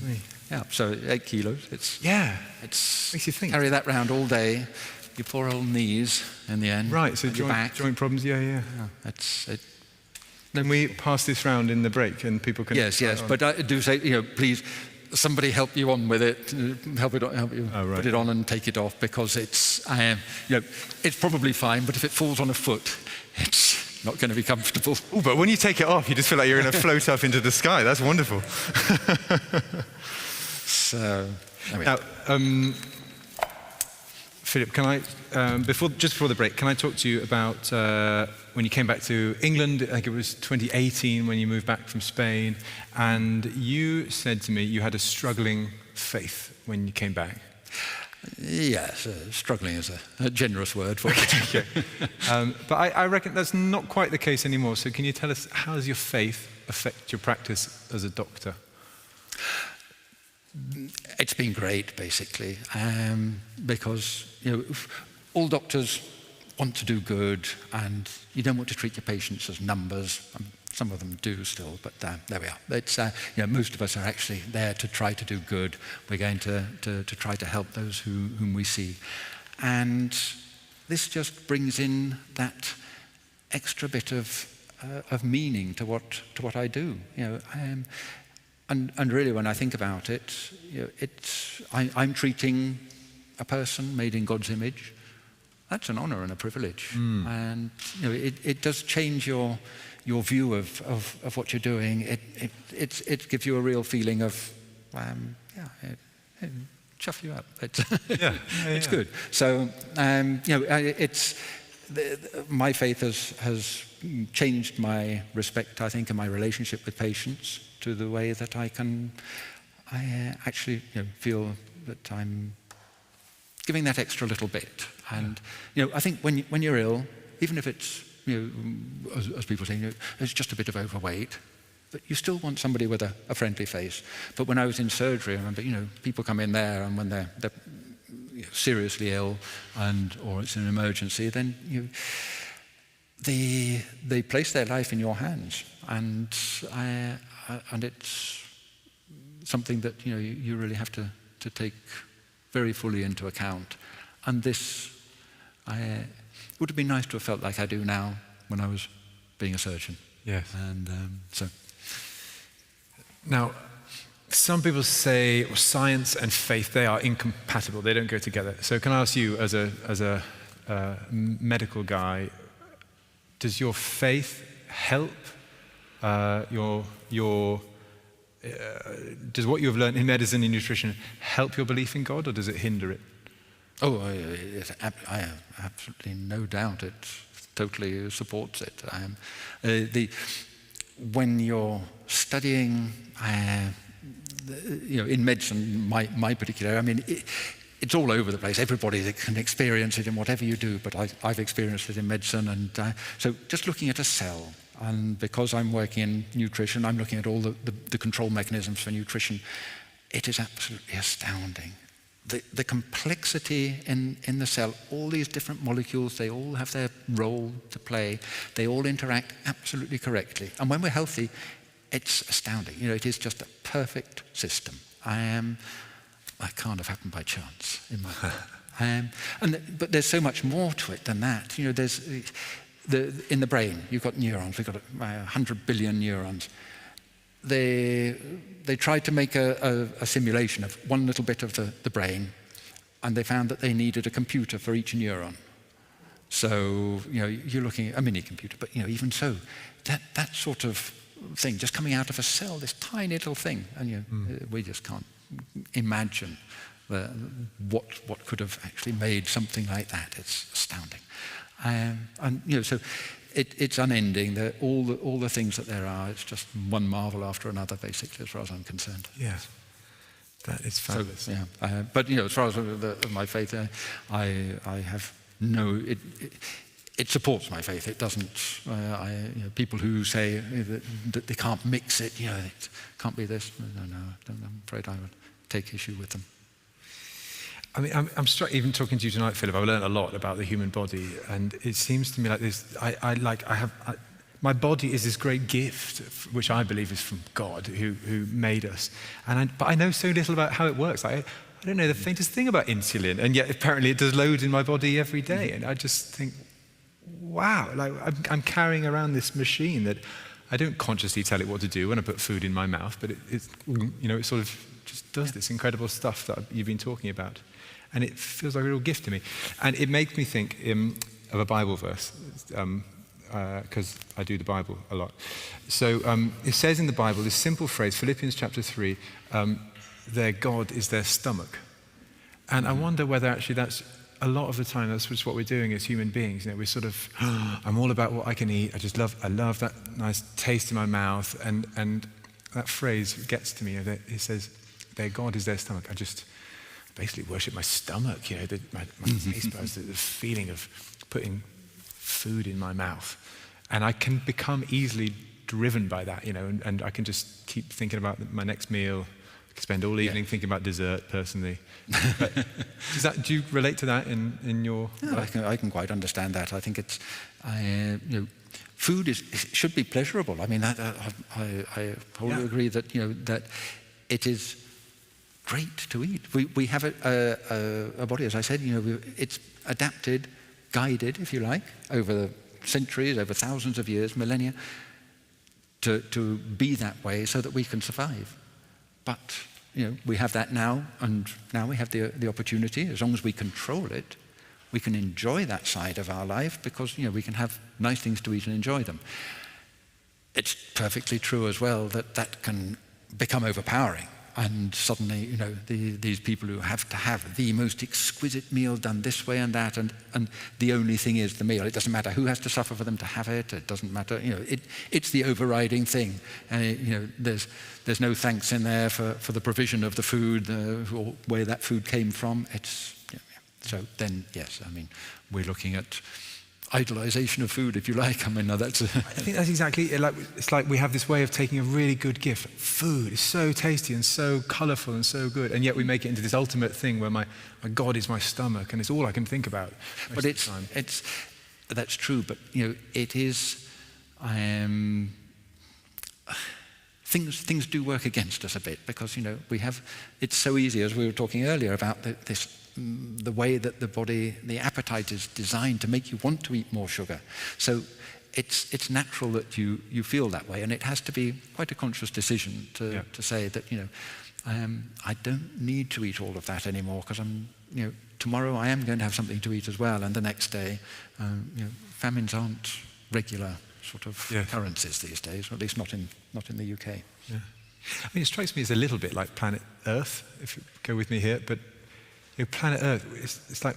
so 8 kilos. It's makes you think. Carry that round all day. your poor old knees in the end. Right, so your back. joint problems, yeah. Yeah, Then we pass this round in the break and people can... Yes, but I do say, please, somebody help you on with it, help you put it on and take it off, because it's probably fine, but if it falls on a foot, it's not going to be comfortable. Oh, but when you take it off, you just feel like you're going to float up into the sky. That's wonderful. So, now, Philip, can I, just before the break, can I talk to you about when you came back to England? I think it was 2018 when you moved back from Spain, and you said to me you had a struggling faith when you came back. Yes, struggling is a generous word for it. Okay. But I reckon that's not quite the case anymore. So can you tell us, how does your faith affect your practice as a doctor? It's been great, basically, because all doctors want to do good, and you don't want to treat your patients as numbers. Some of them do still, but there we are. It's, most of us are actually there to try to do good. We're going to try to help those whom we see. And this just brings in that extra bit of meaning to what I do. And really, when I think about it, I'm treating a person made in God's image. That's an honor and a privilege. And it does change your view of what you're doing. It gives you a real feeling of, it chuff you up. It's good. So, my faith has changed my respect, I think, and my relationship with patients to the way that I actually feel that I'm giving that extra little bit. And I think when you're ill, even if it's as people say, it's just a bit of overweight, but you still want somebody with a friendly face. But when I was in surgery, I remember people come in there, and when they're seriously ill or it's an emergency, then they place their life in your hands, and it's something that you really have to take very fully into account. And this would have been nice to have felt like I do now when I was being a surgeon. Yes. And so. Now, some people say science and faith, they are incompatible. They don't go together. So can I ask you, as a medical guy, does your faith help does what you've learned in medicine and nutrition help your belief in God, or does it hinder it? Oh, I have absolutely no doubt it totally supports it. When you're studying, in medicine, my particular, it's all over the place. Everybody can experience it in whatever you do, but I've experienced it in medicine. And so just looking at a cell, and because I'm working in nutrition, I'm looking at all the control mechanisms for nutrition. It is absolutely astounding. The complexity in the cell, all these different molecules, they all have their role to play. They all interact absolutely correctly. And when we're healthy, it's astounding. It is just a perfect system. I can't have happened by chance in my life. But there's so much more to it than that. There's in the brain, you've got neurons. We've got 100 billion neurons. They tried to make a simulation of one little bit of the brain, and they found that they needed a computer for each neuron. So you're looking at a mini computer, but even so, that sort of thing just coming out of a cell, this tiny little thing, and we just can't imagine what could have actually made something like that. It's astounding, so. It's unending. All the things that there are, it's just one marvel after another, basically, as far as I'm concerned. Yes, that is fabulous. So, but as far as my faith, I have no. It supports my faith. It doesn't. People who say that they can't mix it, it can't be this. No, I'm afraid I would take issue with them. I'm struck, even talking to you tonight, Philip, I've learned a lot about the human body, and it seems to me like this, my body is this great gift, which I believe is from God, who made us. But I know so little about how it works. I I don't know the faintest thing about insulin, and yet apparently it does loads in my body every day. And I just think, wow, like I'm carrying around this machine that I don't consciously tell it what to do when I put food in my mouth, but it sort of just does this incredible stuff that you've been talking about. And it feels like a real gift to me. And it makes me think of a Bible verse, because I do the Bible a lot. So it says in the Bible, this simple phrase, Philippians chapter 3, their God is their stomach. And I wonder whether actually that's, a lot of the time, that's just what we're doing as human beings. We're sort of, I'm all about what I can eat. I love that nice taste in my mouth. And that phrase gets to me. It says, their God is their stomach. I just basically worship my stomach, my taste buds, the feeling of putting food in my mouth. And I can become easily driven by that, and I can just keep thinking about my next meal. I could spend all evening thinking about dessert, personally. But do you relate to that in your life? I can quite understand that. I think it's, food should be pleasurable. I mean, I wholly agree that, that it is great to eat. We have a body, as I said, it's adapted, guided, if you like, over the centuries, over thousands of years, millennia, to be that way so that we can survive. But, we have that now, and now we have the opportunity, as long as we control it, we can enjoy that side of our life because, we can have nice things to eat and enjoy them. It's perfectly true as well that can become overpowering. And suddenly, these people who have to have the most exquisite meal done this way and that, and the only thing is the meal. It doesn't matter who has to suffer for them to have it. It doesn't matter, it's the overriding thing. And there's no thanks in there for the provision of the food, or where that food came from. So then, yes, I mean, we're looking at idolization of food, if you like. I mean, no, that's... I think that's exactly it. It's like we have this way of taking a really good gift. Food is so tasty and so colourful and so good, and yet we make it into this ultimate thing where my God is my stomach, and it's all I can think about. But that's true. But it is. Things do work against us a bit because we have. It's so easy, as we were talking earlier about the way that the body, the appetite is designed to make you want to eat more sugar. So it's natural that you feel that way, and it has to be quite a conscious decision to say that I don't need to eat all of that anymore because tomorrow I am going to have something to eat as well, and the next day, famines aren't regular sort of occurrences these days, or at least not in the UK. Yeah. I mean, it strikes me as a little bit like planet Earth, if you go with me here, but planet Earth, it's like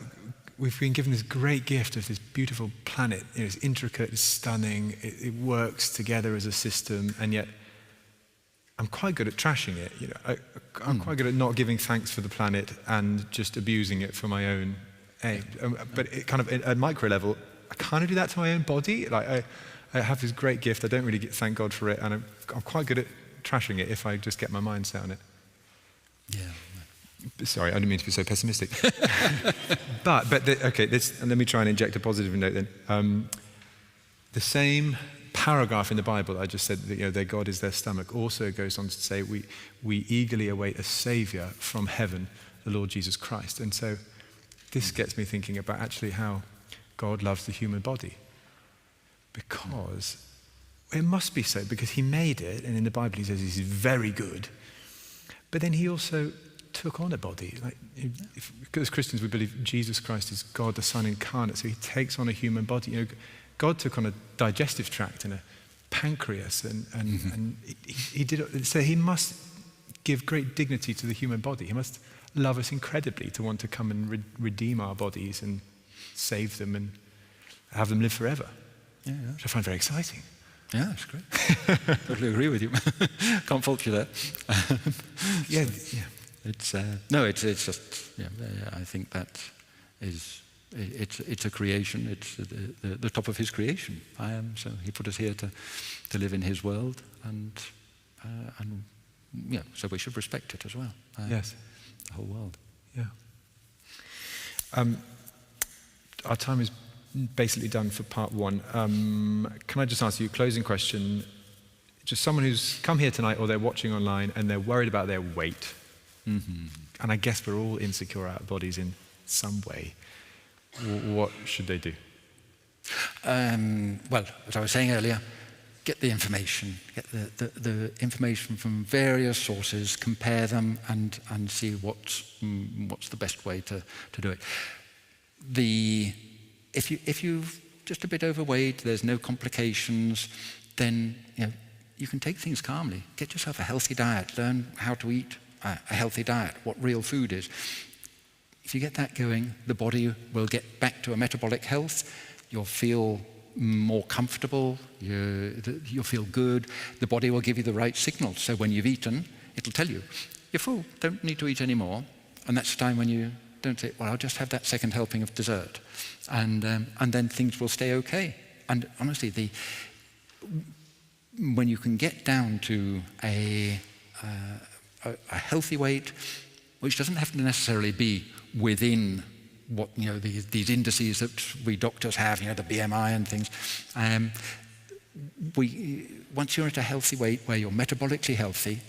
we've been given this great gift of this beautiful planet. It's intricate, it's stunning, it works together as a system, and yet I'm quite good at trashing it. I'm quite good at not giving thanks for the planet and just abusing it for my own aim. But it kind of, at a micro level, I kind of do that to my own body. Like I have this great gift, I don't really thank God for it, and I'm quite good at trashing it if I just get my mind set on it. Yeah. Sorry, I didn't mean to be so pessimistic. but let me try and inject a positive note then. The same paragraph in the Bible I just said that their God is their stomach also goes on to say we eagerly await a Saviour from heaven, the Lord Jesus Christ. And so this gets me thinking about actually how God loves the human body. Because it must be so, because he made it, and in the Bible he says he's very good, but then he also took on a body. As Christians, we believe Jesus Christ is God, the Son incarnate, so he takes on a human body. God took on a digestive tract and a pancreas, and he did it. So he must give great dignity to the human body. He must love us incredibly to want to come and redeem our bodies and save them and have them live forever. Yeah. Which I find very exciting. Yeah, that's great. Totally agree with you. Can't fault you there. Yeah. It's just I think that is it's a creation. It's the top of his creation. So he put us here to live in his world, and so we should respect it as well. Yes, the whole world. Yeah. Our time is basically done for part one. Can I just ask you a closing question? Just someone who's come here tonight or they're watching online and they're worried about their weight. And I guess we're all insecure about our bodies in some way. What should they do? Well, as I was saying earlier, get the information. Get the information from various sources, compare them, and see what's the best way to do it. If you're just a bit overweight, there's no complications, then you can take things calmly. Get yourself a healthy diet. Learn how to eat a healthy diet, what real food is. If you get that going, the body will get back to a metabolic health. You'll feel more comfortable. You'll feel good. The body will give you the right signals. So when you've eaten, it'll tell you, you're full, don't need to eat anymore. And that's the time when you don't say, well, I'll just have that second helping of dessert. And then things will stay okay. And honestly, when you can get down to a healthy weight, which doesn't have to necessarily be within what these indices that we doctors have, the BMI and things. Once you're at a healthy weight where you're metabolically healthy,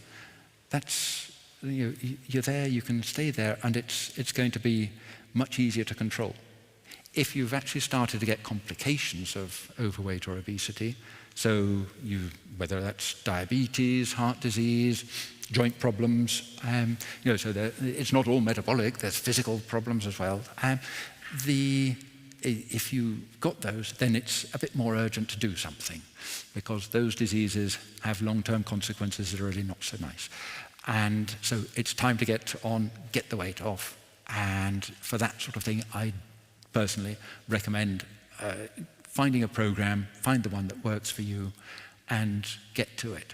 that's you're there. You can stay there, and it's going to be much easier to control. If you've actually started to get complications of overweight or obesity, so whether that's diabetes, heart disease, joint problems, so it's not all metabolic, there's physical problems as well. If you've got those, then it's a bit more urgent to do something, because those diseases have long-term consequences that are really not so nice. And so it's time to get the weight off. And for that sort of thing, I personally recommend finding a program, find the one that works for you, and get to it.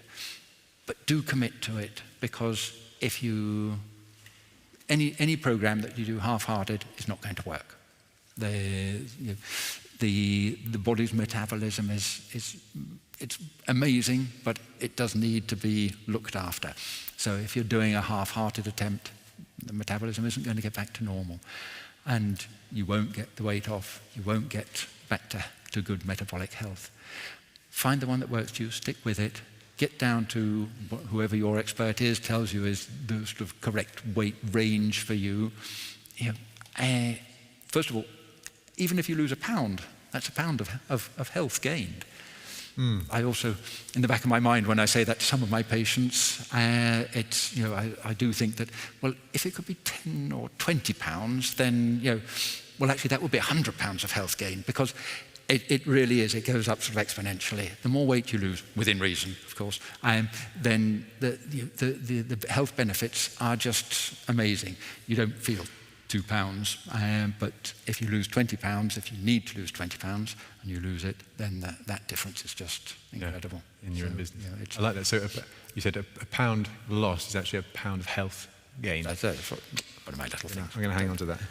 But do commit to it, because if any program that you do half-hearted is not going to work. The body's metabolism it's amazing, but it does need to be looked after. So if you're doing a half-hearted attempt, the metabolism isn't going to get back to normal, and you won't get the weight off. You won't get back to good metabolic health. Find the one that works for you. Stick with it. Get down to whoever your expert is tells you is the sort of correct weight range for you. First of all, even if you lose a pound, that's a pound of health gained. I also, in the back of my mind, when I say that to some of my patients, I do think that, well, if it could be 10 or 20 pounds, then, well, actually that would be 100 pounds of health gain, because it really is. It goes up sort of exponentially. The more weight you lose, within reason, of course, then the health benefits are just amazing. You don't feel 2 pounds, but if you lose 20 pounds, if you need to lose 20 pounds and you lose it, then that difference is just incredible. In your own business. I like that. So you said a pound lost is actually a pound of health gain. That's one of my little things. I'm going to hang on to that.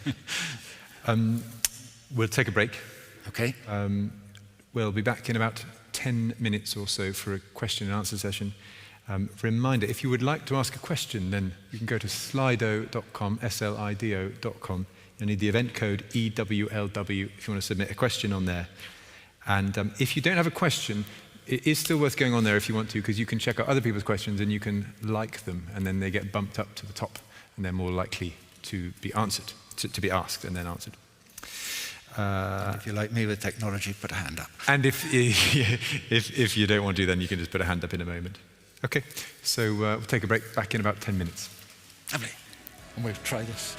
We'll take a break. Okay. We'll be back in about 10 minutes or so for a question and answer session. Reminder, if you would like to ask a question, then you can go to slido.com, slido.com. You'll need the event code EWLW if you want to submit a question on there. And if you don't have a question, it is still worth going on there if you want to, because you can check out other people's questions and you can like them, and then they get bumped up to the top, and they're more likely to be answered, to be asked and then answered. If you're like me with technology, put a hand up. And if you don't want to, then you can just put a hand up in a moment. Okay, so we'll take a break, back in about 10 minutes. Lovely. And we'll try this.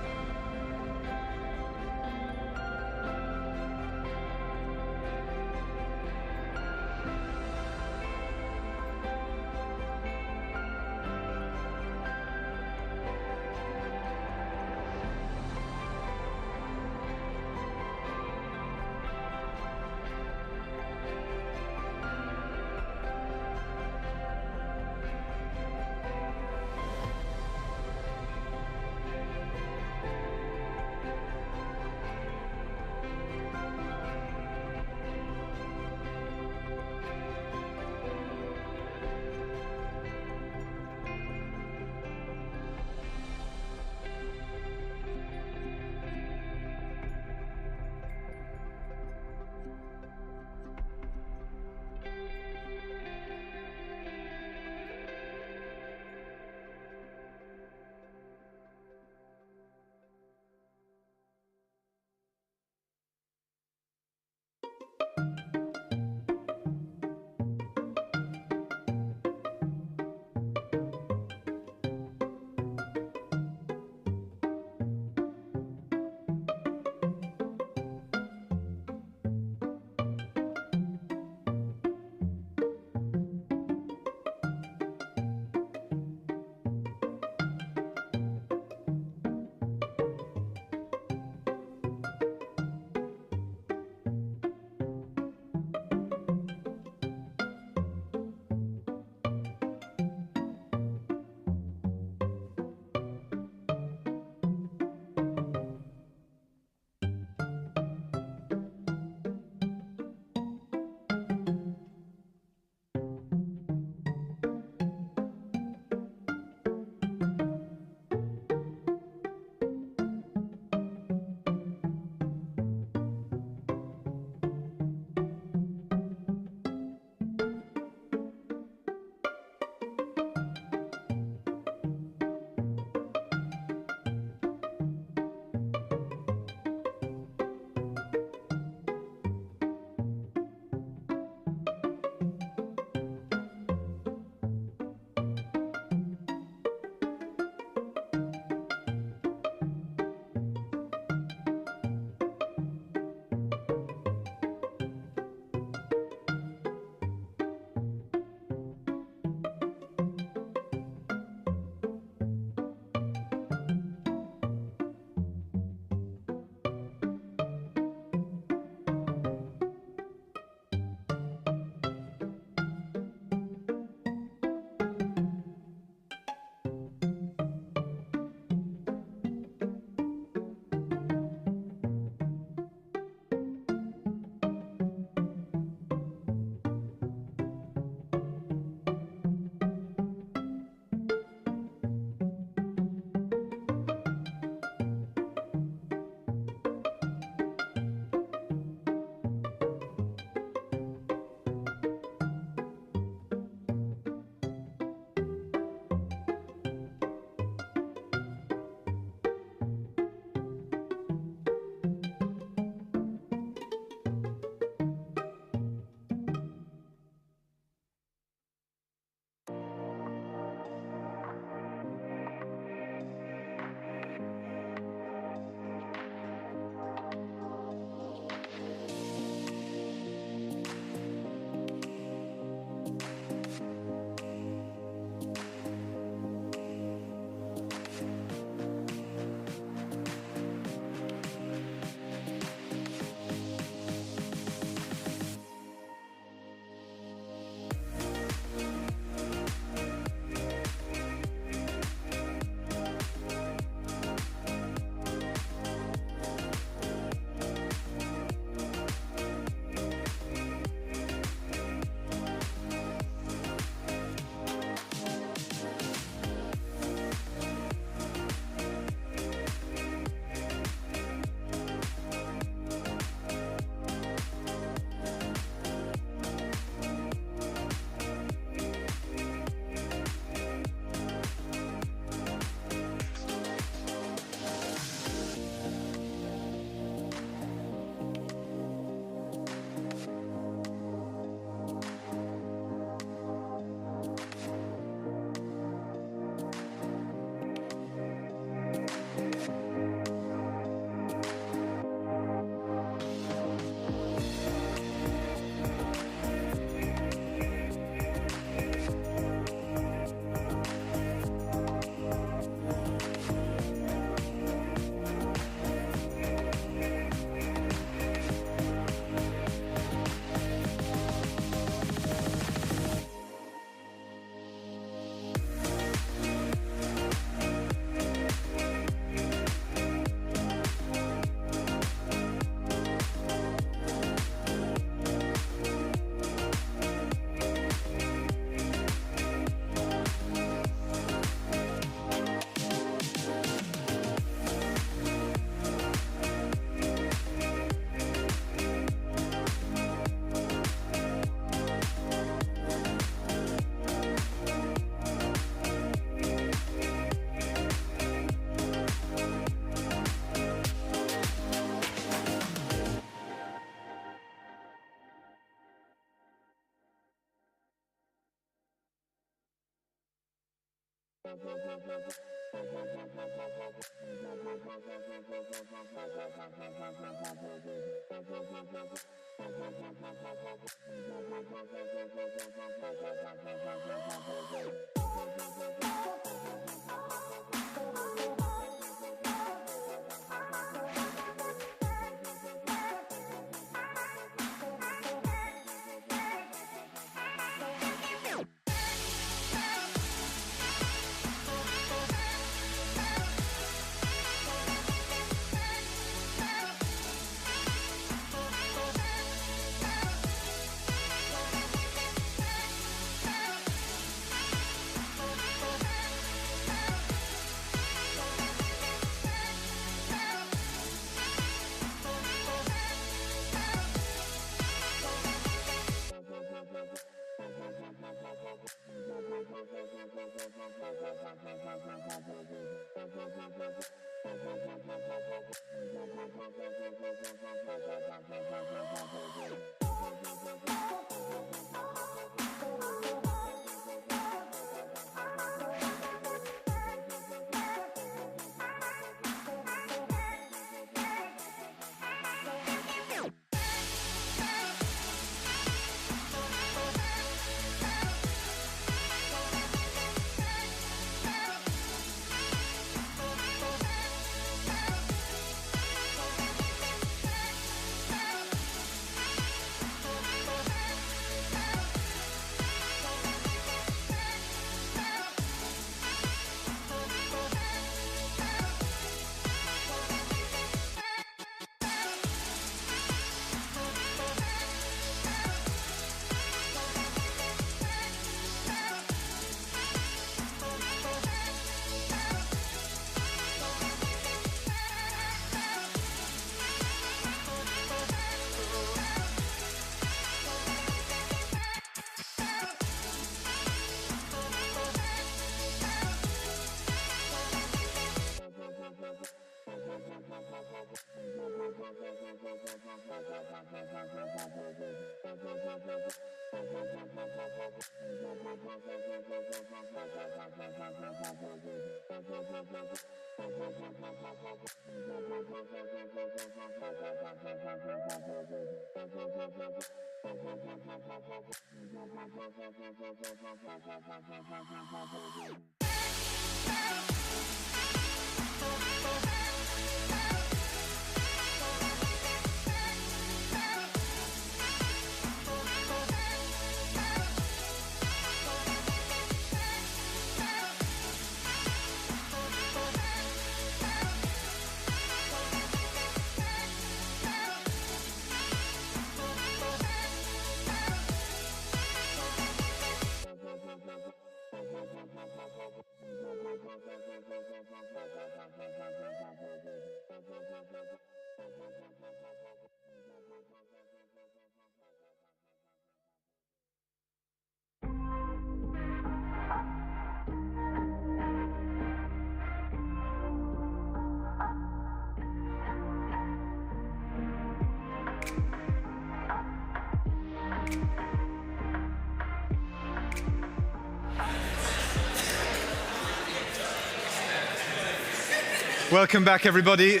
Welcome back, everybody.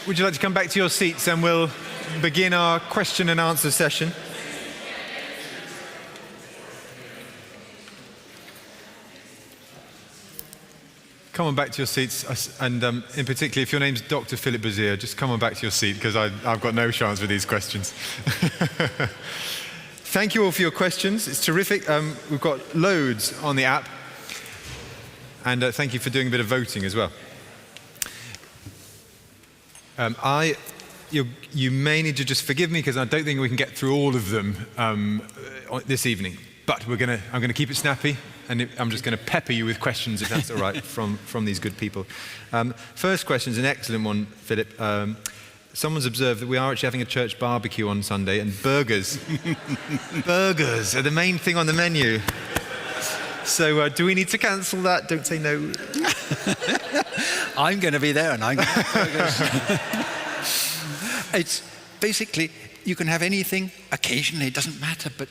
Would you like to come back to your seats and we'll begin our question and answer session? Come on back to your seats, and in particular, if your name's Dr Philip Bazire, just come on back to your seat because I've got no chance with these questions. Thank you all for your questions. It's terrific. We've got loads on the app, and thank you for doing a bit of voting as well. You may need to just forgive me because I don't think we can get through all of them this evening. But I'm going to keep it snappy, and I'm just going to pepper you with questions, if that's all right, from these good people. First question is an excellent one, Philip. Someone's observed that we are actually having a church barbecue on Sunday, and burgers are the main thing on the menu. So do we need to cancel that? Don't say no. I'm going to be there, and I'm going to have burgers. It's basically, you can have anything occasionally, it doesn't matter, but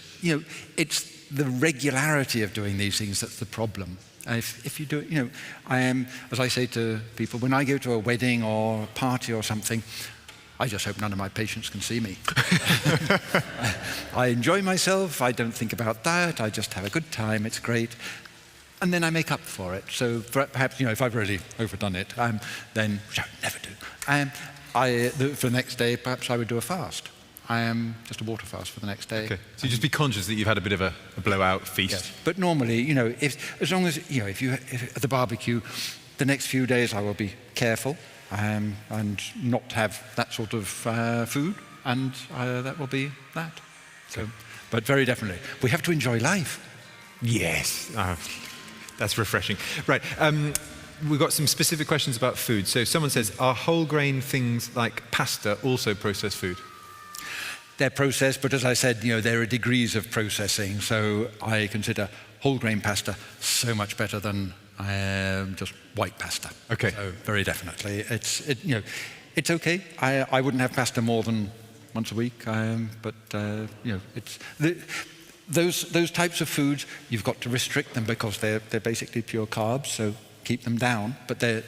it's the regularity of doing these things that's the problem. If you do it, I am, as I say to people, when I go to a wedding or a party or something, I just hope none of my patients can see me. I enjoy myself, I don't think about diet, I just have a good time, it's great. And then I make up for it. So perhaps, if I've really overdone it, then, which I would never do, for the next day, perhaps I would do a fast. Just a water fast for the next day. Okay. So you just be conscious that you've had a bit of a blowout feast. Yes. But normally, as long as, if at the barbecue, the next few days I will be careful and not have that sort of food, and that will be that. So, but very definitely, we have to enjoy life. Yes. That's refreshing. Right. We've got some specific questions about food. So someone says, are whole grain things like pasta also processed food? They're processed, but as I said, there are degrees of processing. So I consider whole grain pasta so much better than just white pasta. Okay. So very definitely, it's okay. I wouldn't have pasta more than once a week, but it's those types of foods. You've got to restrict them because they're basically pure carbs. So keep them down. But they're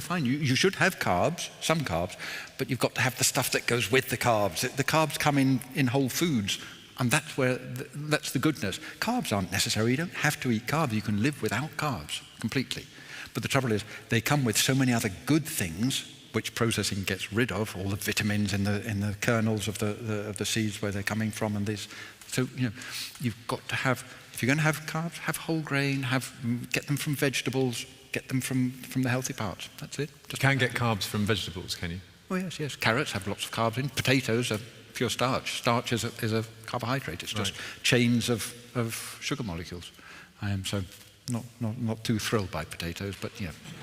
fine. You should have carbs, some carbs, but you've got to have the stuff that goes with the carbs. The carbs come in whole foods, and that's the goodness. Carbs aren't necessary. You don't have to eat carbs. You can live without carbs completely. But the trouble is, they come with so many other good things, which processing gets rid of, all the vitamins in the kernels of the seeds where they're coming from, and this. So you've got to have. If you're going to have carbs, have whole grain. Get them from vegetables. Get them from the healthy parts. That's it. You can get carbs from vegetables, can you? Oh yes. Carrots have lots of carbs in. Potatoes are pure starch. Starch is a carbohydrate. It's just chains of sugar molecules. So not too thrilled by potatoes, but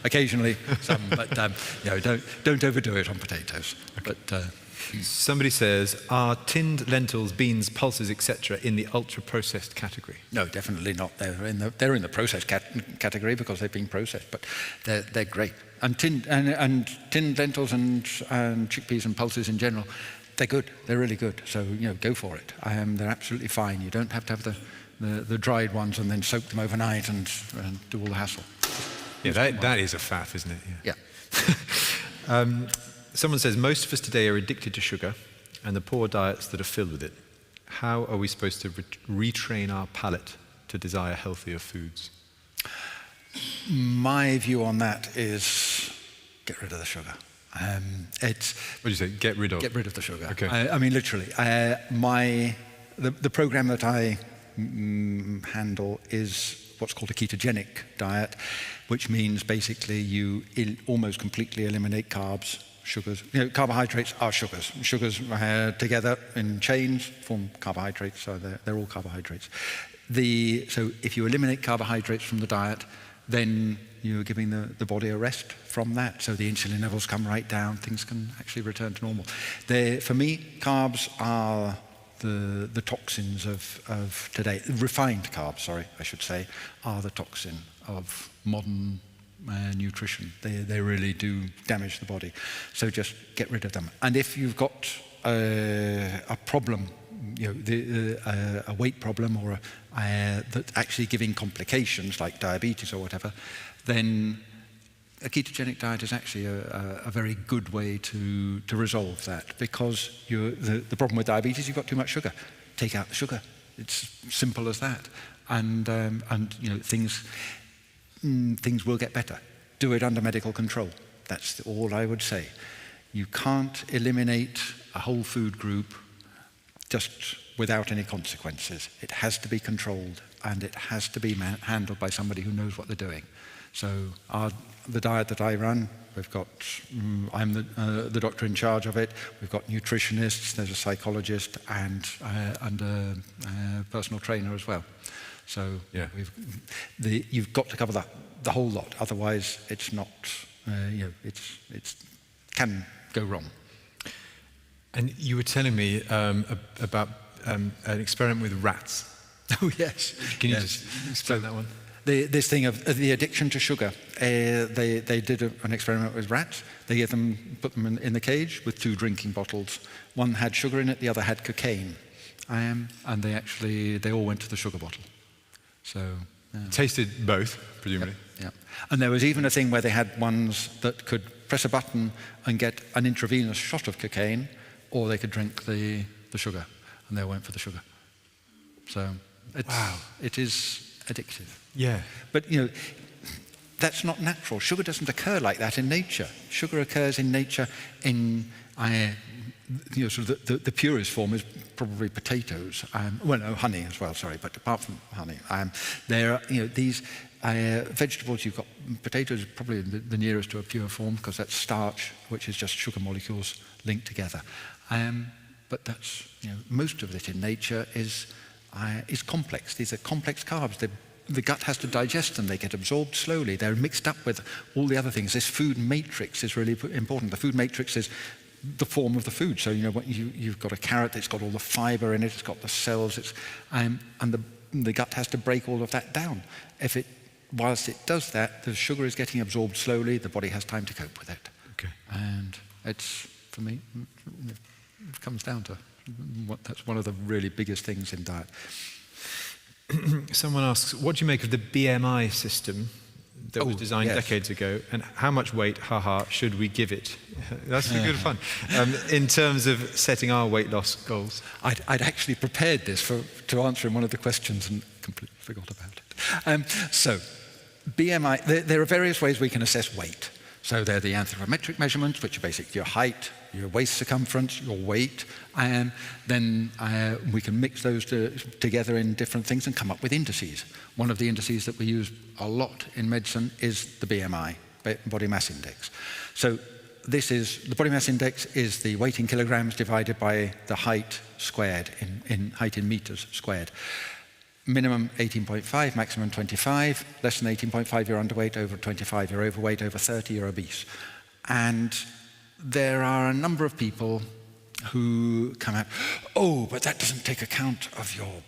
occasionally some. But don't overdo it on potatoes. Okay. But somebody says, are tinned lentils, beans, pulses, etc., in the ultra-processed category? No, definitely not. They're in the processed category because they've been processed, but they're great. And tinned lentils and chickpeas and pulses in general, they're good. They're really good. So go for it. They're absolutely fine. You don't have to have the dried ones and then soak them overnight and do all the hassle. Yeah, that is a faff, isn't it? Yeah. Someone says, most of us today are addicted to sugar and the poor diets that are filled with it. How are we supposed to retrain our palate to desire healthier foods? My view on that is get rid of the sugar. What do you say? Get rid of? Get rid of the sugar. Okay. I mean, literally. The program that I handle is what's called a ketogenic diet, which means basically you almost completely eliminate carbs. Sugars, carbohydrates are sugars. Sugars together in chains form carbohydrates, so they're all carbohydrates. So if you eliminate carbohydrates from the diet, then you're giving the body a rest from that. So the insulin levels come right down, things can actually return to normal. For me, carbs are the toxins of today. Refined carbs, sorry, I should say, are the toxin of modern nutrition. They really do damage the body. So just get rid of them. And if you've got a problem, a weight problem or that's actually giving complications like diabetes or whatever, then a ketogenic diet is actually a very good way to resolve that, because the problem with diabetes, you've got too much sugar. Take out the sugar. It's simple as that. And things will get better. Do it under medical control. That's all I would say. You can't eliminate a whole food group just without any consequences. It has to be controlled, and it has to be handled by somebody who knows what they're doing. So the diet that I run, we've got, I'm the doctor in charge of it. We've got nutritionists, there's a psychologist, and a personal trainer as well. So yeah. You've got to cover the whole lot, otherwise it's not, it can go wrong. And you were telling me about an experiment with rats. Oh yes. Can you just explain that one? This thing of the addiction to sugar. They did an experiment with rats. They put them in the cage with 2 drinking bottles. One had sugar in it, the other had cocaine. And they all went to the sugar bottle. So Tasted both, presumably. Yeah. And there was even a thing where they had ones that could press a button and get an intravenous shot of cocaine, or they could drink the sugar, and they went for the sugar. So it is addictive. Yeah. But that's not natural. Sugar doesn't occur like that in nature. Sugar occurs in nature in sort of the purest form is probably potatoes. Honey as well. Sorry, but apart from honey, there are these vegetables. You've got potatoes, probably the nearest to a pure form, because that's starch, which is just sugar molecules linked together. But that's most of it in nature is complex. These are complex carbs. The gut has to digest them. They get absorbed slowly. They're mixed up with all the other things. This food matrix is really important. The food matrix is the form of the food. So you've got a carrot that's got all the fiber in it. It's got the cells. And the gut has to break all of that down. Whilst it does that, the sugar is getting absorbed slowly. The body has time to cope with it. Okay. And it's, for me, it comes down to that's one of the really biggest things in diet. Someone asks, what do you make of the BMI system that was designed decades ago, and how much weight, should we give it? That's good fun. In terms of setting our weight loss goals. I'd actually prepared this to answer in one of the questions and completely forgot about it. So, BMI, there are various ways we can assess weight. So they're the anthropometric measurements, which are basically your height, your waist circumference, your weight, and then we can mix those together in different things and come up with indices. One of the indices that we use a lot in medicine is the BMI, body mass index. So the body mass index is the weight in kilograms divided by the height squared, in height in meters squared. Minimum 18.5, maximum 25. Less than 18.5, you're underweight. Over 25, you're overweight. Over 30, you're obese. And there are a number of people who come out, but that doesn't take account of your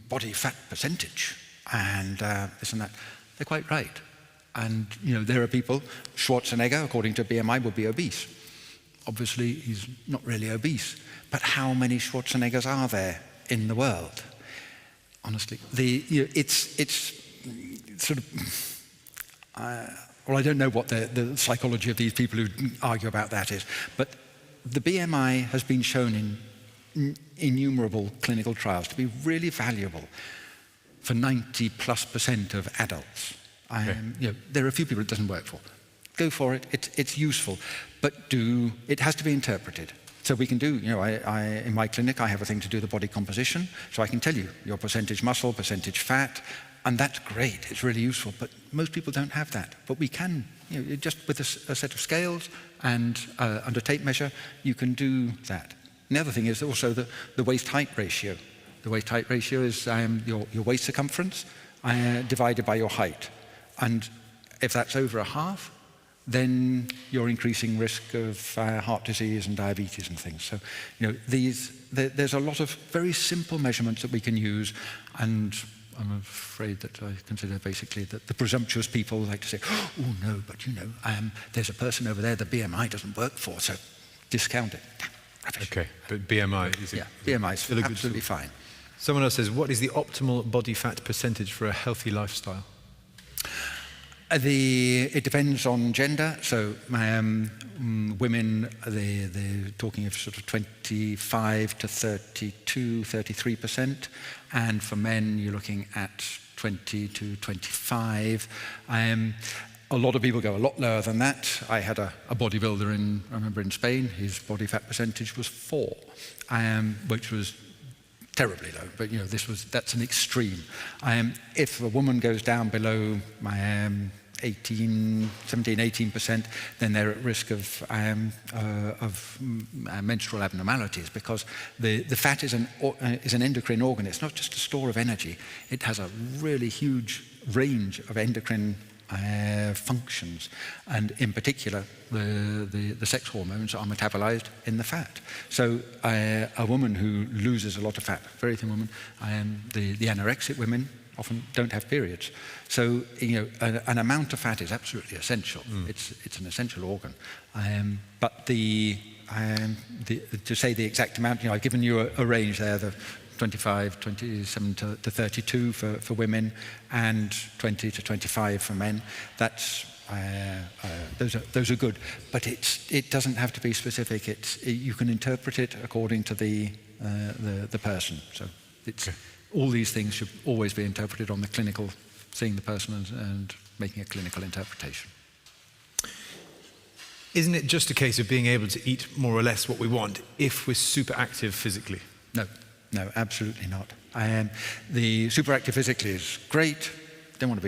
body fat percentage and this and that. They're quite right. And there are people, Schwarzenegger, according to BMI, would be obese. Obviously, he's not really obese. But how many Schwarzeneggers are there in the world? Honestly, it's sort of. I don't know what the psychology of these people who argue about that is, but the BMI has been shown in innumerable clinical trials to be really valuable for 90+% of adults. There are a few people it doesn't work for. Go for it. It's useful, but it has to be interpreted. So we can do, in my clinic, I have a thing to do the body composition, so I can tell you your percentage muscle, percentage fat, and that's great. It's really useful, but most people don't have that. But we can, just with a set of scales and under tape measure, you can do that. And the other thing is also the waist-height ratio. The waist-height ratio is your waist circumference divided by your height. And if that's over a half, then you're increasing risk of heart disease and diabetes and things. So, there's a lot of very simple measurements that we can use, and I'm afraid that I consider basically that the presumptuous people like to say, oh no, but there's a person over there the BMI doesn't work for, so discount it. Rubbish. Okay, but BMI is BMI is still absolutely fine. Someone else says, what is the optimal body fat percentage for a healthy lifestyle? It depends on gender. So women, they're talking of sort of 25 to 32, 33%. And for men, you're looking at 20 to 25. A lot of people go a lot lower than that. I had a bodybuilder I remember in Spain, his body fat percentage was 4, which was terribly low, but that's an extreme. If a woman goes down below 17-18%, then they're at risk of menstrual abnormalities, because the fat is an endocrine organ. It's not just a store of energy. It has a really huge range of endocrine functions, and in particular the sex hormones are metabolized in the fat. So a woman who loses a lot of fat, very thin woman, the anorexic women often don't have periods. So an amount of fat is absolutely essential. It's an essential organ. But to say the exact amount, I've given you a range there, the 25, 27 to 32 for women, and 20 to 25 for men. That's those are good, but it doesn't have to be specific. You can interpret it according to the person. So all these things should always be interpreted on the clinical, seeing the person and making a clinical interpretation. Isn't it just a case of being able to eat more or less what we want if we're super active physically? No, absolutely not. The superactive physically is great. Don't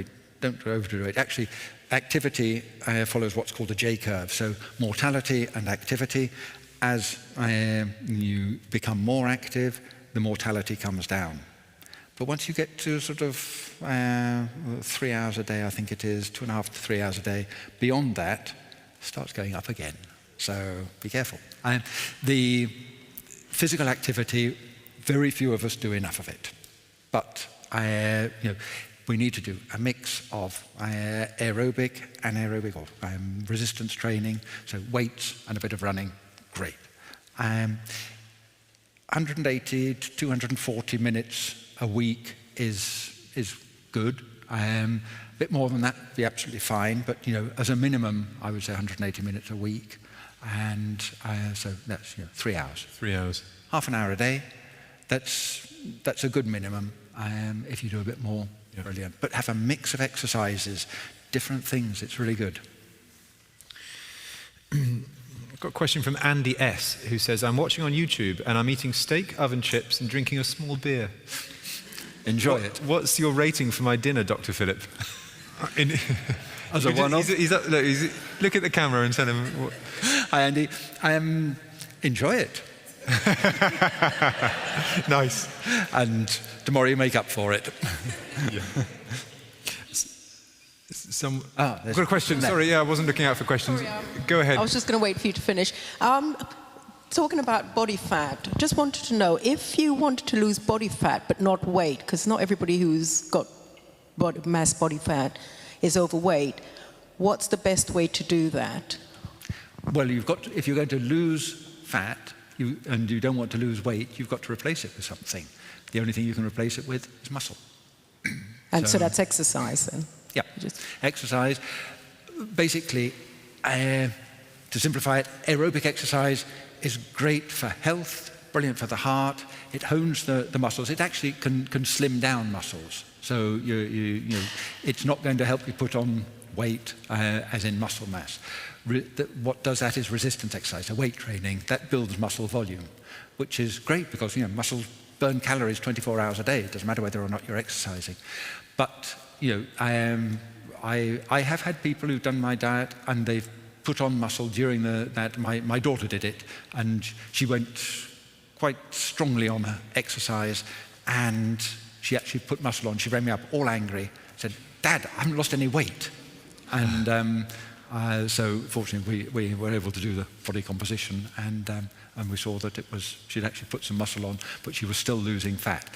overdo it. Actually, activity follows what's called a J-curve. So mortality and activity. As you become more active, the mortality comes down. But once you get to sort of 3 hours a day, I think it is, 2.5 to 3 hours a day, beyond that, starts going up again. So be careful. The physical activity, very few of us do enough of it. But we need to do a mix of aerobic, anaerobic, or resistance training, so weights and a bit of running, great. 180 to 240 minutes a week is good. A bit more than that would be absolutely fine, but as a minimum, I would say 180 minutes a week, and so that's 3 hours. 3 hours. Half an hour a day. That's a good minimum. If you do a bit more, brilliant. But have a mix of exercises, different things. It's really good. I've got a question from Andy S, who says, I'm watching on YouTube and I'm eating steak, oven chips and drinking a small beer. Enjoy it. What's your rating for my dinner, Dr. Philip? As a one-off? Look at the camera and tell him. Hi, Andy. Enjoy it. Nice. And tomorrow you make up for it. Yeah. I've got a question. Sorry, I wasn't looking out for questions. Sorry, Go ahead. I was just going to wait for you to finish. Talking about body fat, just wanted to know, if you wanted to lose body fat but not weight, because not everybody who's got mass body fat is overweight, what's the best way to do that? Well, if you're going to lose fat and you don't want to lose weight, you've got to replace it with something. The only thing you can replace it with is muscle. And so that's exercise then? Yeah, exercise. Basically, to simplify it, aerobic exercise is great for health, brilliant for the heart. It hones the muscles. It actually can slim down muscles. So it's not going to help you put on weight, as in muscle mass. What does that is resistance exercise, so weight training. That builds muscle volume, which is great because muscles burn calories 24 hours a day. It doesn't matter whether or not you're exercising. But I have had people who've done my diet and they've put on muscle during that. My daughter did it, and she went quite strongly on her exercise, and she actually put muscle on. She rang me up all angry, said, "Dad, I haven't lost any weight." And so fortunately we were able to do the body composition, and we saw that she'd actually put some muscle on, but she was still losing fat.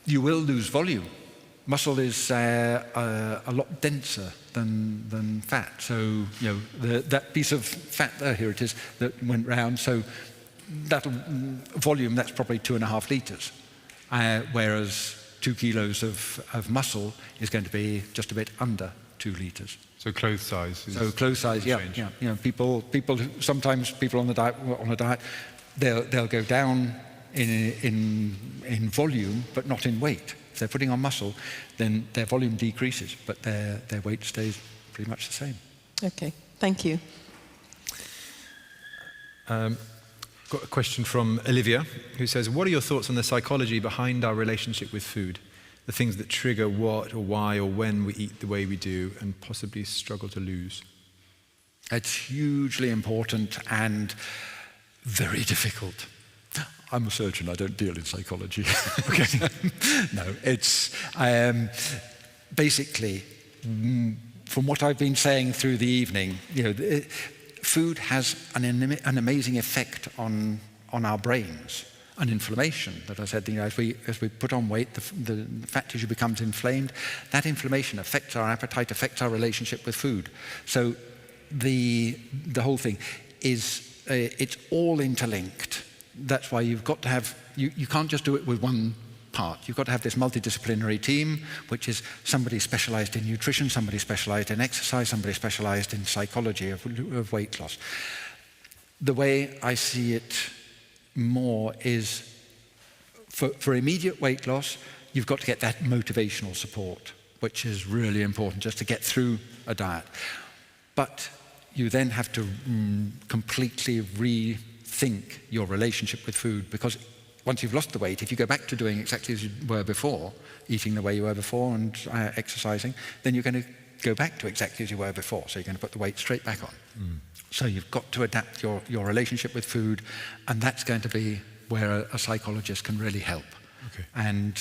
You will lose volume. Muscle is a lot denser than fat. So that piece of fat there, here it is, that went round. So that volume, that's probably 2.5 litres, whereas 2 kilos of muscle is going to be just a bit under 2 litres. So clothes size. So clothes size, yeah. People sometimes people on a diet, they'll go down in volume, but not in weight. If they're putting on muscle, then their volume decreases, but their weight stays pretty much the same. Okay, thank you. Got a question from Olivia, who says, what are your thoughts on the psychology behind our relationship with food? The things that trigger what or why or when we eat the way we do and possibly struggle to lose? It's hugely important and very difficult. I'm a surgeon, I don't deal in psychology. Okay. No, it's basically, from what I've been saying through the evening, food has an amazing effect on our brains. And inflammation, that I said, as we put on weight, the fat tissue becomes inflamed. That inflammation affects our appetite, affects our relationship with food. So the whole thing is, it's all interlinked. That's why you've got to have you can't just do it with one part. You've got to have this multidisciplinary team, which is somebody specialized in nutrition, somebody specialized in exercise, somebody specialized in psychology of weight loss. The way I see it more is for immediate weight loss, you've got to get that motivational support, which is really important just to get through a diet. But you then have to completely rethink your relationship with food, because once you've lost the weight, if you go back to doing exactly as you were before, eating the way you were before and exercising, then you're going to go back to exactly as you were before. So you're going to put the weight straight back on. So you've got to adapt your relationship with food, and that's going to be where a psychologist can really help. Okay. And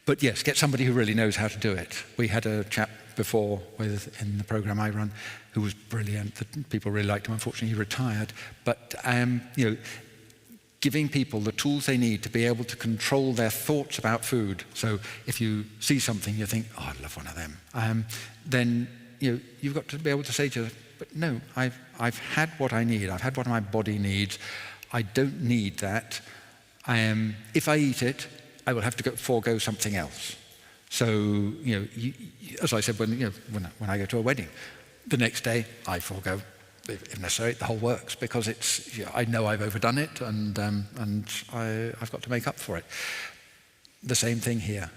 but yes, get somebody who really knows how to do it. We had a chap before in the program I run who was brilliant. People really liked him. Unfortunately, he retired. But giving people the tools they need to be able to control their thoughts about food. So if you see something, you think, "Oh, I'd love one of them," then you've got to be able to say to yourself, "But no, I've had what I need. I've had what my body needs. I don't need that. If I eat it, I will have to forego something else." So, as I said, when I go to a wedding, the next day I forego, if necessary, the whole works, because I know I've overdone it, and I've got to make up for it. The same thing here.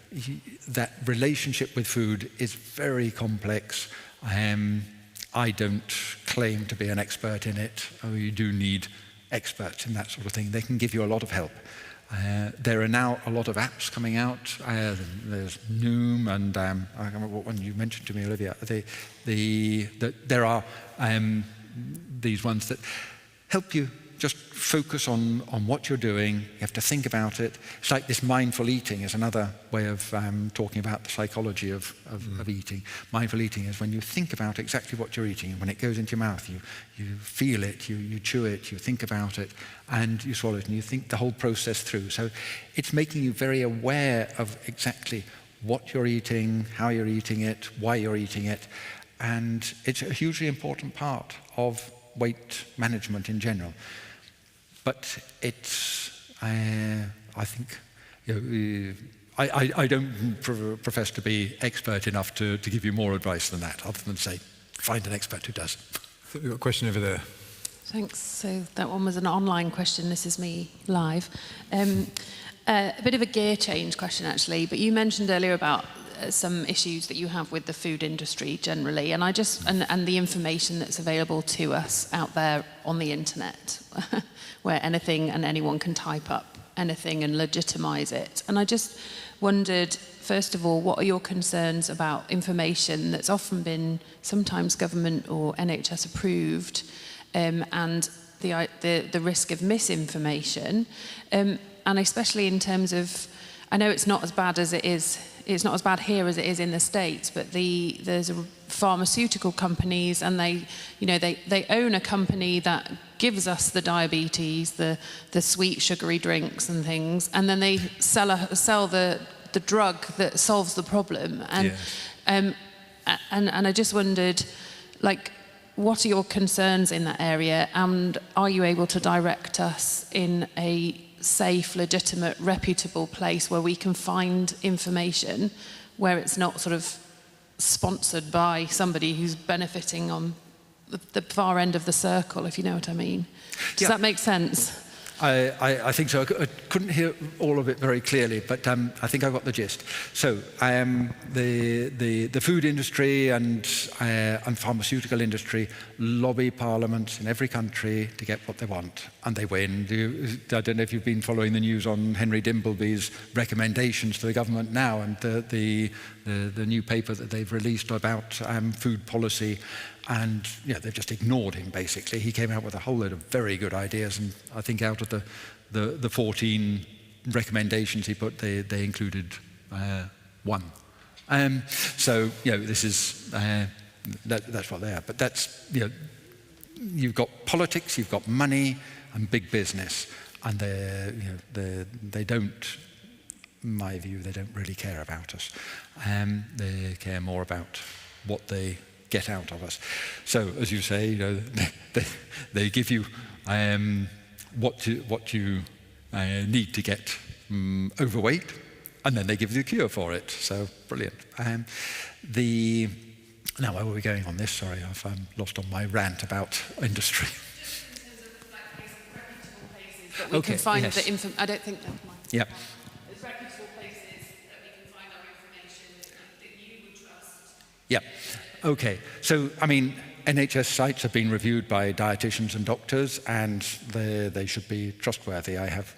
That relationship with food is very complex. I don't claim to be an expert in it. You do need experts in that sort of thing. They can give you a lot of help. There are now a lot of apps coming out. There's Noom, and I can't remember what one you mentioned to me, Olivia. There are these ones that help you just focus on what you're doing. You have to think about it. It's like this mindful eating is another way of talking about the psychology of eating. Mindful eating is when you think about exactly what you're eating, and when it goes into your mouth, you feel it, you chew it, you think about it, and you swallow it, and you think the whole process through. So it's making you very aware of exactly what you're eating, how you're eating it, why you're eating it, and it's a hugely important part of weight management in general. But it's, I think, I don't profess to be expert enough to give you more advice than that, other than say, find an expert who does. We've got a question over there. Thanks. So that one was an online question. This is me live. A bit of a gear change question, actually. But you mentioned earlier about some issues that you have with the food industry generally, and and the information that's available to us out there on the internet, where anything and anyone can type up anything and legitimize it. And I just wondered, first of all, what are your concerns about information that's often been sometimes government or NHS approved, and the risk of misinformation, and especially in terms of, I know it's not as bad as it is. It's not as bad here as it is in the States, but there's pharmaceutical companies, and they own a company that gives us the diabetes, the sweet sugary drinks and things, and then they sell the drug that solves the problem. And Yes. And I just wondered, like, what are your concerns in that area, and are you able to direct us in a safe, legitimate, reputable place where we can find information where it's not sort of sponsored by somebody who's benefiting on the far end of the circle, if you know what I mean? Does that make sense? I think so. I couldn't hear all of it very clearly, but I think I got the gist. So the food industry and pharmaceutical industry lobby parliaments in every country to get what they want, and they win. I don't know if you've been following the news on Henry Dimbleby's recommendations to the government now, and the new paper that they've released about food policy. And they've just ignored him, basically. He came out with a whole load of very good ideas, and I think out of the 14 recommendations he put, they included one. So this is that's what they are. But that's you've got politics, you've got money, and big business, and they don't. In my view, they don't really care about us. They care more about what they get out of us. So, as you say, they give you what you need to get overweight, and then they give you a cure for it. So brilliant. Now, where were we going on this? Sorry, I'm lost on my rant about industry. But we can find the I don't think that's mine. Yeah. There's reputable places that we can find our information that you would trust. Yeah. Okay. So, I mean, NHS sites have been reviewed by dietitians and doctors, and they should be trustworthy. I have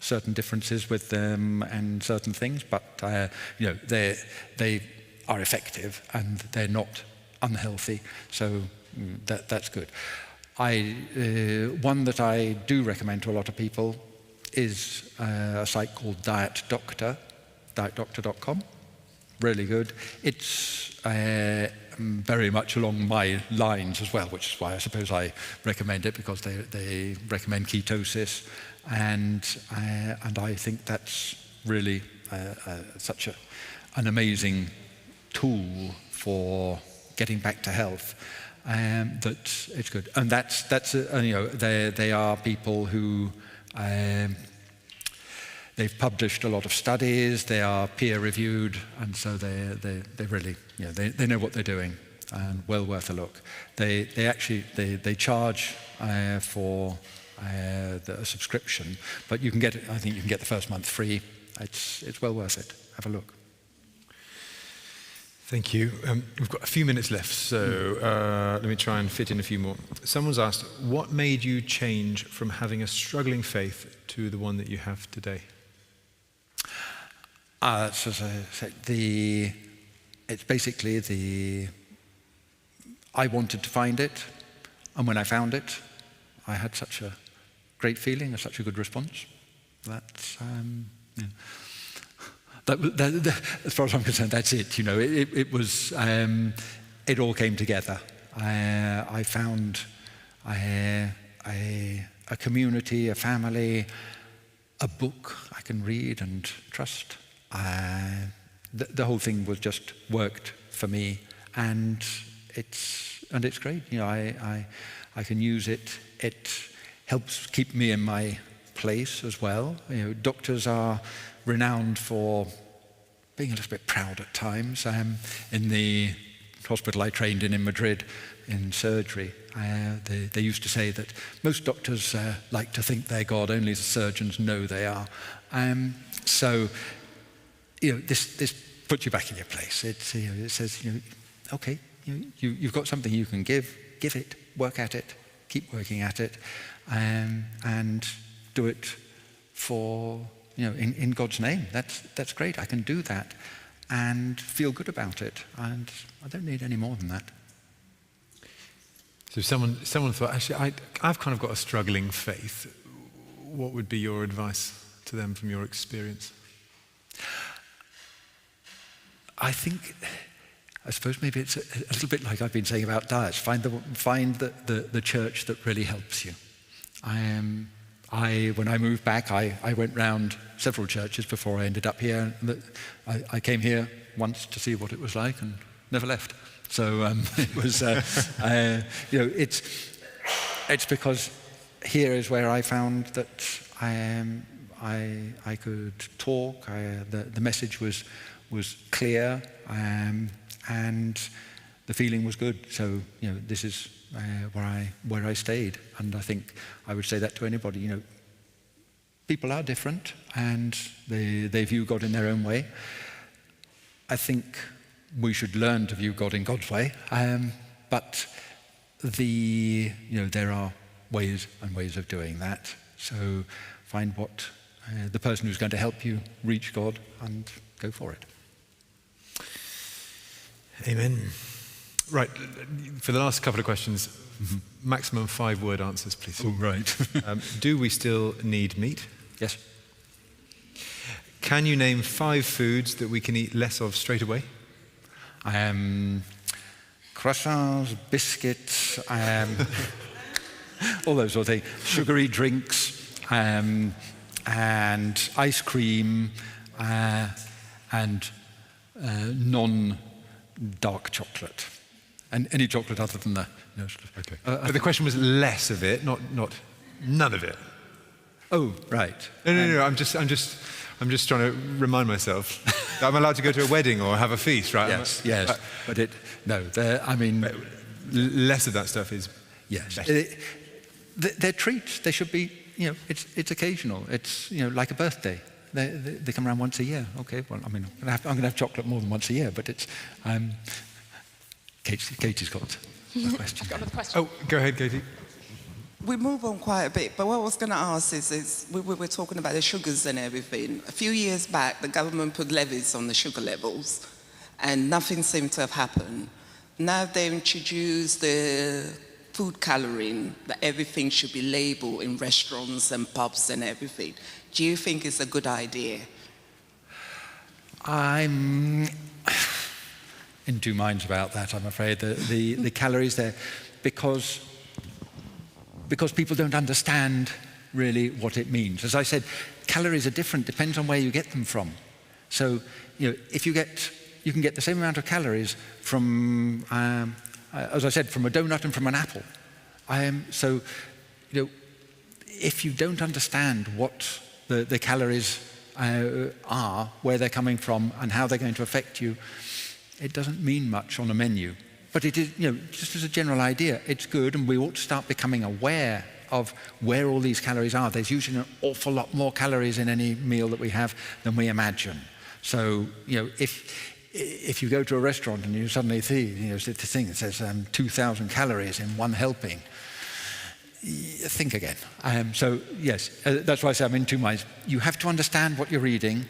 certain differences with them and certain things, but they are effective and they're not unhealthy. So that's good. One that I do recommend to a lot of people is a site called Diet Doctor, dietdoctor.com. Really good. It's very much along my lines as well, which is why I suppose I recommend it, because they recommend ketosis, and I think that's really such an amazing tool for getting back to health. That it's good, and that's they are people who they've published a lot of studies. They are peer reviewed, and so they really they know what they're doing, and well worth a look. They actually charge for a subscription, but you can get it. I think you can get the first month free. It's well worth it. Have a look. Thank you. We've got a few minutes left, so let me try and fit in a few more. Someone's asked, what made you change from having a struggling faith to the one that you have today? So as I said, it's basically I wanted to find it, and when I found it, I had such a great feeling and such a good response. That's as far as I'm concerned, that's it. It was. It all came together. I found a community, a family, a book I can read and trust. The whole thing was just worked for me, and it's great. I can use it. It helps keep me in my place as well. Doctors are renowned for being a little bit proud at times. In the hospital I trained in Madrid, in surgery, they used to say that most doctors like to think they're God, only the surgeons know they are. So, this puts you back in your place. It says, okay, you've got something you can give it, work at it, keep working at it, and do it for, in God's name. That's great. I can do that and feel good about it, and I don't need any more than that. So someone thought, actually, I've kind of got a struggling faith. What would be your advice to them from your experience? I suppose maybe it's a little bit like I've been saying about diets. Find the church that really helps you. When I moved back, I went round several churches before I ended up here. I came here once to see what it was like and never left. So it was, it's because here is where I found that I could talk. The message was clear, and the feeling was good. So this is where I stayed, and I think I would say that to anybody. People are different, and they view God in their own way. I think we should learn to view God in God's way, but there are ways and ways of doing that. So find what the person who's going to help you reach God and go for it. Amen. Right, for the last couple of questions, maximum 5-word answers, please. Oh, right. Do we still need meat? Yes. Can you name 5 foods that we can eat less of straight away? Croissants, biscuits, all those sort of things. Sugary drinks, and ice cream, and non-dark chocolate. And any chocolate other than that. Okay. But the question was less of it, not none of it. Oh, right. No. I'm just trying to remind myself that I'm allowed to go to a wedding or have a feast, right? Yes. But I mean, less of that stuff is yes. better. They're treats. They should be. It's occasional. It's like a birthday. They come around once a year. Okay. Well, I mean, I'm going to have chocolate more than once a year, but it's. Katie's got a question. Got another question. Oh, go ahead, Katie. We move on quite a bit, but what I was going to ask is we were talking about the sugars and everything. A few years back, the government put levies on the sugar levels, and nothing seemed to have happened. Now they've introduced the food coloring, that everything should be labelled in restaurants and pubs and everything. Do you think it's a good idea? I'm in two minds about that, I'm afraid. The calories there, because people don't understand really what it means. As I said, calories are different, depends on where you get them from. So, if you can get the same amount of calories from, as I said, from a donut and from an apple. So, if you don't understand what the calories are, where they're coming from, and how they're going to affect you, it doesn't mean much on a menu. But it is, just as a general idea, it's good, and we ought to start becoming aware of where all these calories are. There's usually an awful lot more calories in any meal that we have than we imagine. So, if you go to a restaurant and you suddenly see, the thing that says 2,000 calories in one helping, think again. So, yes, that's why I say I'm in two minds. You have to understand what you're reading,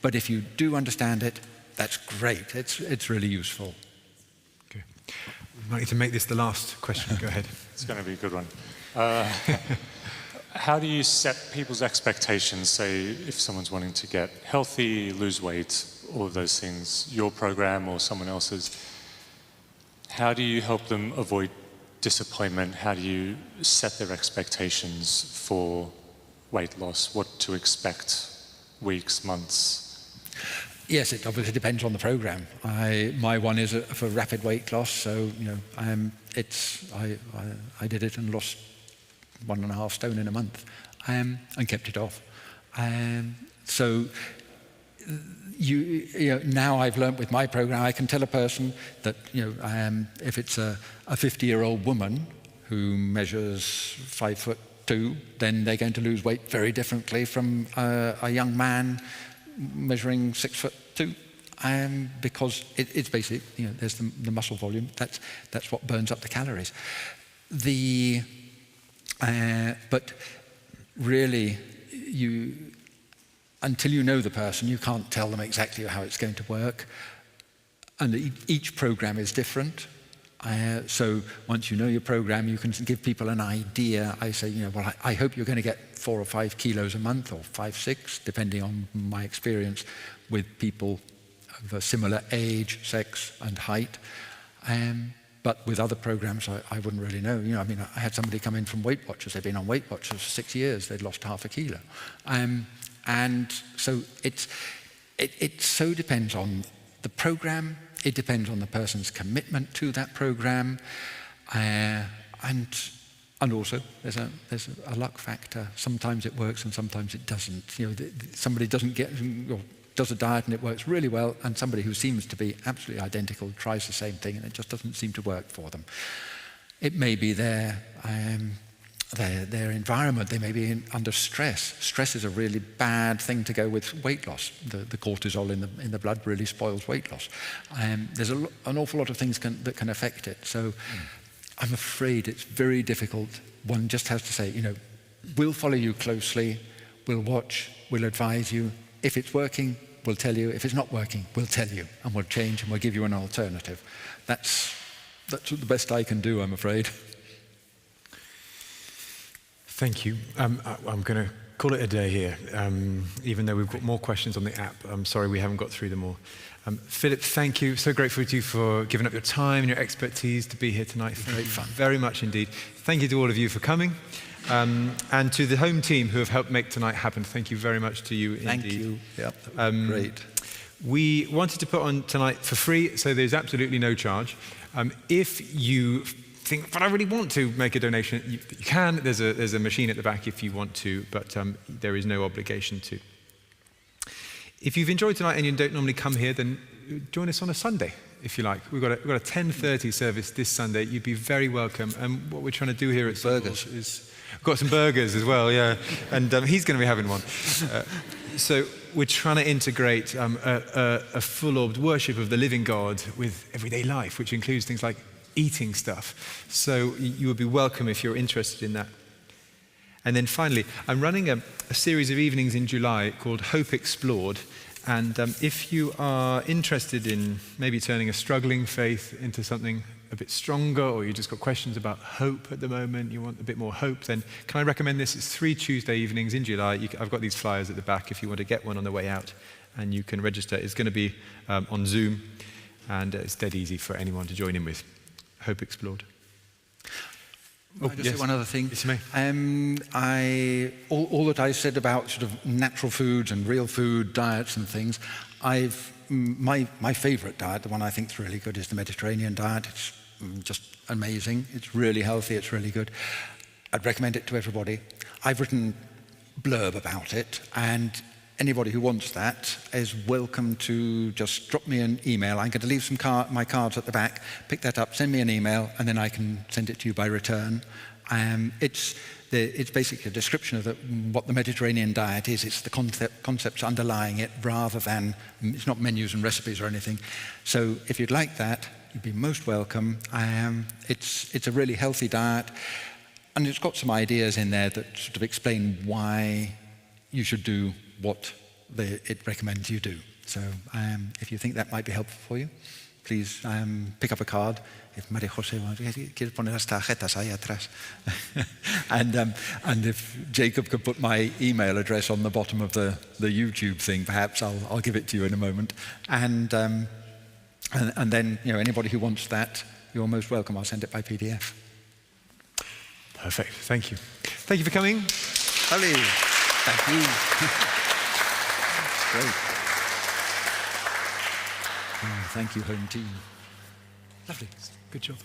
but if you do understand it, that's great. It's really useful. Okay. We might need to make this the last question. Go ahead. It's going to be a good one. How do you set people's expectations, say, if someone's wanting to get healthy, lose weight, all of those things, your program or someone else's? How do you help them avoid disappointment? How do you set their expectations for weight loss? What to expect, weeks, months? Yes, it obviously depends on the program. My one is for rapid weight loss, so I did it and lost 1.5 stone in a month, and kept it off. So now I've learnt with my program, I can tell a person that if it's a 50-year-old woman who measures 5'2", then they're going to lose weight very differently from a young man measuring 6'2", because it's basic. There's the muscle volume. That's what burns up the calories. But really, until you know the person, you can't tell them exactly how it's going to work. And each program is different. So once you know your program, you can give people an idea. I say, well, I hope you're going to get 4 or 5 kilos a month, or 5, 6, depending on my experience with people of a similar age, sex, and height. But with other programs, I wouldn't really know. I had somebody come in from Weight Watchers. They'd been on Weight Watchers for 6 years. They'd lost 0.5 kilo. And so it so depends on the program. It depends on the person's commitment to that program, and also there's a luck factor. Sometimes it works and sometimes it doesn't. Somebody does a diet and it works really well, and somebody who seems to be absolutely identical tries the same thing and it just doesn't seem to work for them. It may be their environment. They may be under stress. Stress is a really bad thing to go with weight loss. The cortisol in the blood really spoils weight loss. There's an awful lot of things that can affect it. So I'm afraid it's very difficult. One just has to say, we'll follow you closely, we'll watch, we'll advise you. If it's working, we'll tell you. If it's not working, we'll tell you, and we'll change and we'll give you an alternative. That's the best I can do, I'm afraid. Thank you. I'm going to call it a day here, even though we've got more questions on the app. I'm sorry we haven't got through them all. Philip, thank you. So grateful to you for giving up your time and your expertise to be here tonight. Great fun. Very much indeed. Thank you to all of you for coming. And to the home team who have helped make tonight happen. Thank you very much to you indeed. Thank you. Yep, great. We wanted to put on tonight for free, so there's absolutely no charge. If you think, but I really want to make a donation, you can. There's a machine at the back if you want to, but there is no obligation to. If you've enjoyed tonight and you don't normally come here, then join us on a Sunday, if you like. We've got a 10:30 service this Sunday. You'd be very welcome. And what we're trying to do here at Burgers. is we've got some burgers as well, yeah. And he's going to be having one. So we're trying to integrate a full-orbed worship of the living God with everyday life, which includes things like eating stuff. So you would be welcome if you're interested in that. And then finally, I'm running a series of evenings in July called Hope Explored. And if you are interested in maybe turning a struggling faith into something a bit stronger, or you just got questions about hope at the moment, you want a bit more hope, then can I recommend this? It's 3 Tuesday evenings in July. I've got these flyers at the back if you want to get one on the way out, and you can register. It's going to be on Zoom, and it's dead easy for anyone to join in with. Hope Explored. Can I just say one other thing? Yes, you may. All that I said about sort of natural foods and real food diets and things, my favourite diet, the one I think is really good, is the Mediterranean diet. It's just amazing. It's really healthy. It's really good. I'd recommend it to everybody. I've written blurb about it, and anybody who wants that is welcome to just drop me an email. I'm going to leave my cards at the back. Pick that up, send me an email, and then I can send it to you by return. It's basically a description of what the Mediterranean diet is. It's the concepts underlying it, rather than, it's not menus and recipes or anything. So if you'd like that, you'd be most welcome. It's a really healthy diet, and it's got some ideas in there that sort of explain why you should do what it recommends you do. So if you think that might be helpful for you, please pick up a card. If Maria Jose wants, quieres poner las tarjetas ahí atrás. and if Jacob could put my email address on the bottom of the YouTube thing, perhaps I'll give it to you in a moment. And then, anybody who wants that, you're most welcome. I'll send it by PDF. Perfect. Thank you. Thank you for coming. Holly, thank you. Great. Thank you, home team. Lovely. Good job.